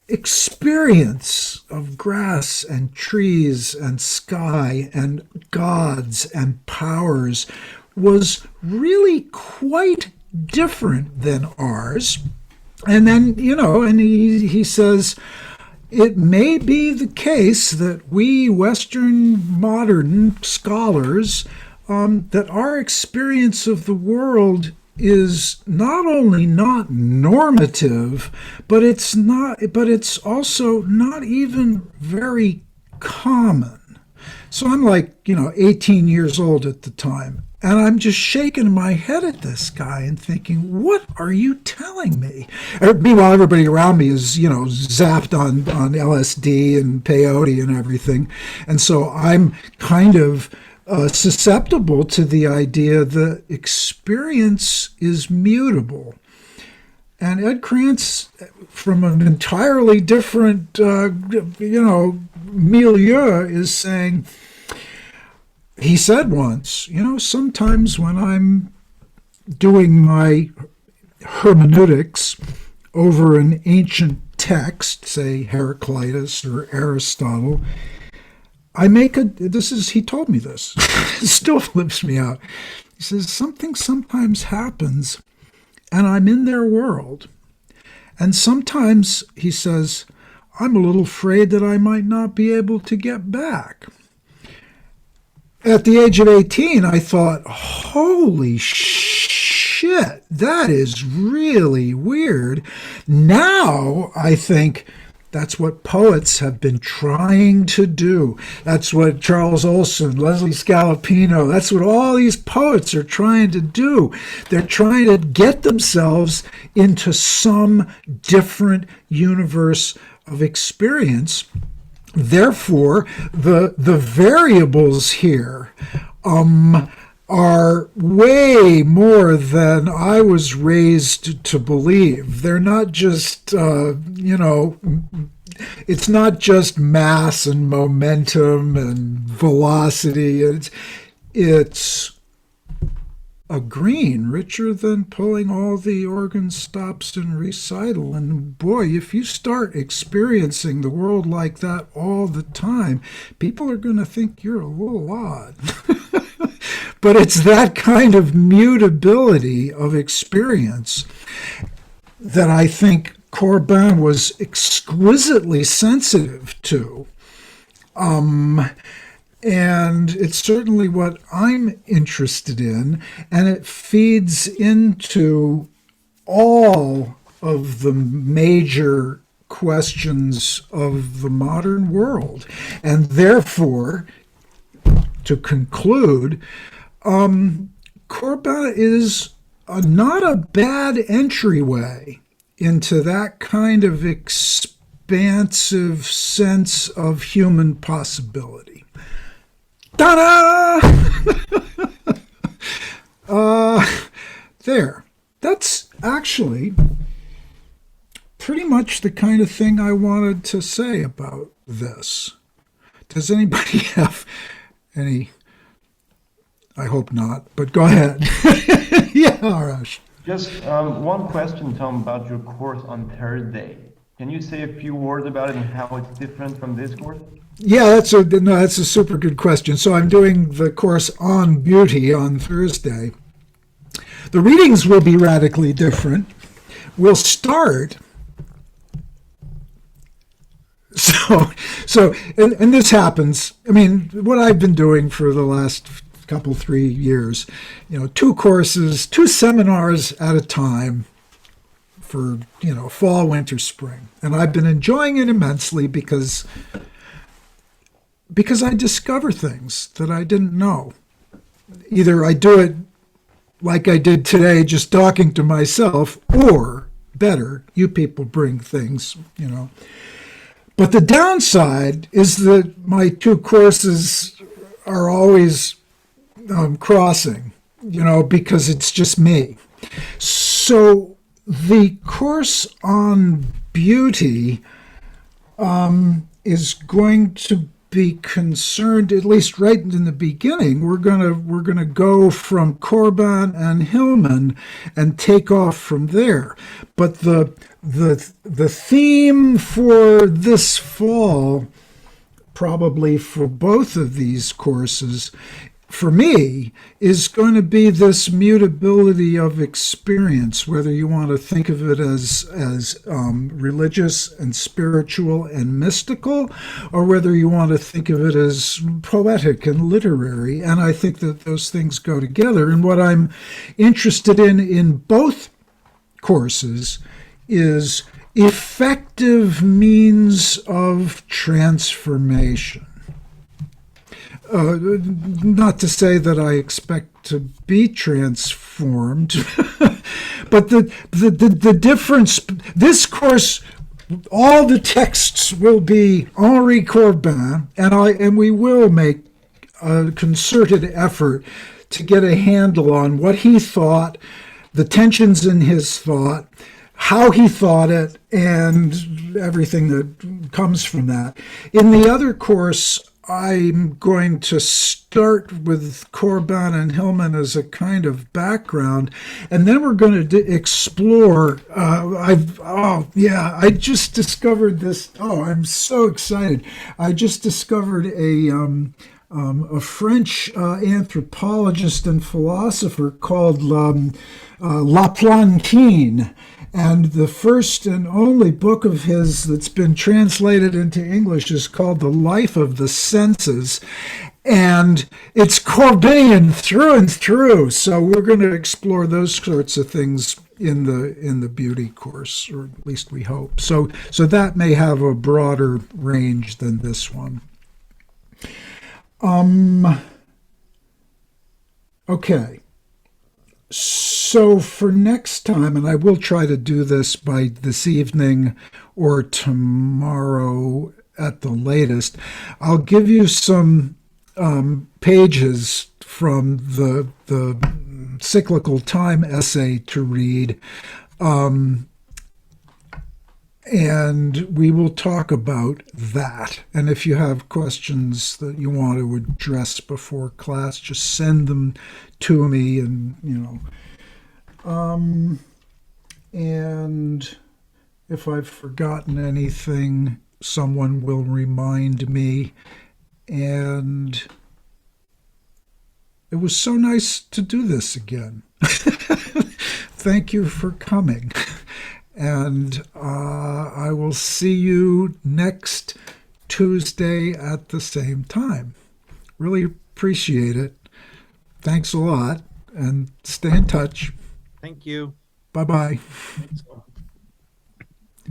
experience of grass and trees and sky and gods and powers was really quite different than ours. And then, and he says, it may be the case that we Western modern scholars, that our experience of the world is not only not normative, but it's also not even very common. So I'm like, 18 years old at the time, and I'm just shaking my head at this guy and thinking, what are you telling me? Meanwhile, everybody around me is, zapped on LSD and peyote and everything. And so I'm kind of susceptible to the idea that experience is mutable. And Ed Krantz, from an entirely different, milieu, is saying, he said once, sometimes when I'm doing my hermeneutics over an ancient text, say Heraclitus or Aristotle, he told me this, it still flips me out. He says, something sometimes happens and I'm in their world. And sometimes, he says, I'm a little afraid that I might not be able to get back. At the age of 18, I thought, holy shit, that is really weird. Now I think that's what poets have been trying to do. That's what Charles Olson, Leslie Scalapino, that's what all these poets are trying to do. They're trying to get themselves into some different universe of experience. Therefore, the variables here are way more than I was raised to believe. They're not just, it's not just mass and momentum and velocity. It's a green richer than pulling all the organ stops in recital. And boy, if you start experiencing the world like that all the time, people are going to think you're a little odd. But it's that kind of mutability of experience that I think Corbin was exquisitely sensitive to. And it's certainly what I'm interested in, and it feeds into all of the major questions of the modern world. And therefore, to conclude, Corbin is not a bad entryway into that kind of expansive sense of human possibility. Ta-da! There. That's actually pretty much the kind of thing I wanted to say about this. Does anybody have any? I hope not, but go ahead. Yeah, Arash. Just one question, Tom, about your course on Thursday. Can you say a few words about it and how it's different from this course? Yeah, that's a super good question. So I'm doing the course on beauty on Thursday. The readings will be radically different. We'll start And this happens. I mean, what I've been doing for the last couple, 3 years, 2 courses, 2 seminars at a time for, fall, winter, spring. And I've been enjoying it immensely because I discover things that I didn't know. Either I do it like I did today, just talking to myself, or better, you people bring things, But the downside is that my 2 courses are always crossing, because it's just me. So the course on beauty is going to be concerned, at least right in the beginning. We're gonna go from Corbin and Hillman and take off from there. But the theme for this fall, probably for both of these courses, for me, is going to be this mutability of experience, whether you want to think of it as religious and spiritual and mystical, or whether you want to think of it as poetic and literary. And I think that those things go together. And what I'm interested in both courses is effective means of transformation. Not to say that I expect to be transformed, but the difference, this course, all the texts will be Henry Corbin, and we will make a concerted effort to get a handle on what he thought, the tensions in his thought, how he thought it, and everything that comes from that. In the other course, I'm going to start with Corbin and Hillman as a kind of background, and then we're going to explore. I just discovered this. Oh, I'm so excited! I just discovered a French anthropologist and philosopher called Laplantine. And the first and only book of his that's been translated into English is called The Life of the Senses. And it's Corbinian through and through. So we're going to explore those sorts of things in the beauty course, or at least we hope. So that may have a broader range than this one. Okay. So for next time, and I will try to do this by this evening or tomorrow at the latest, I'll give you some pages from the cyclical time essay to read, and we will talk about that. And if you have questions that you want to address before class, just send them to me, and and if I've forgotten anything, someone will remind me. And it was so nice to do this again. Thank you for coming. And I will see you next Tuesday at the same time. Really appreciate it. Thanks a lot, and stay in touch. Thank you. Bye-bye. Thanks.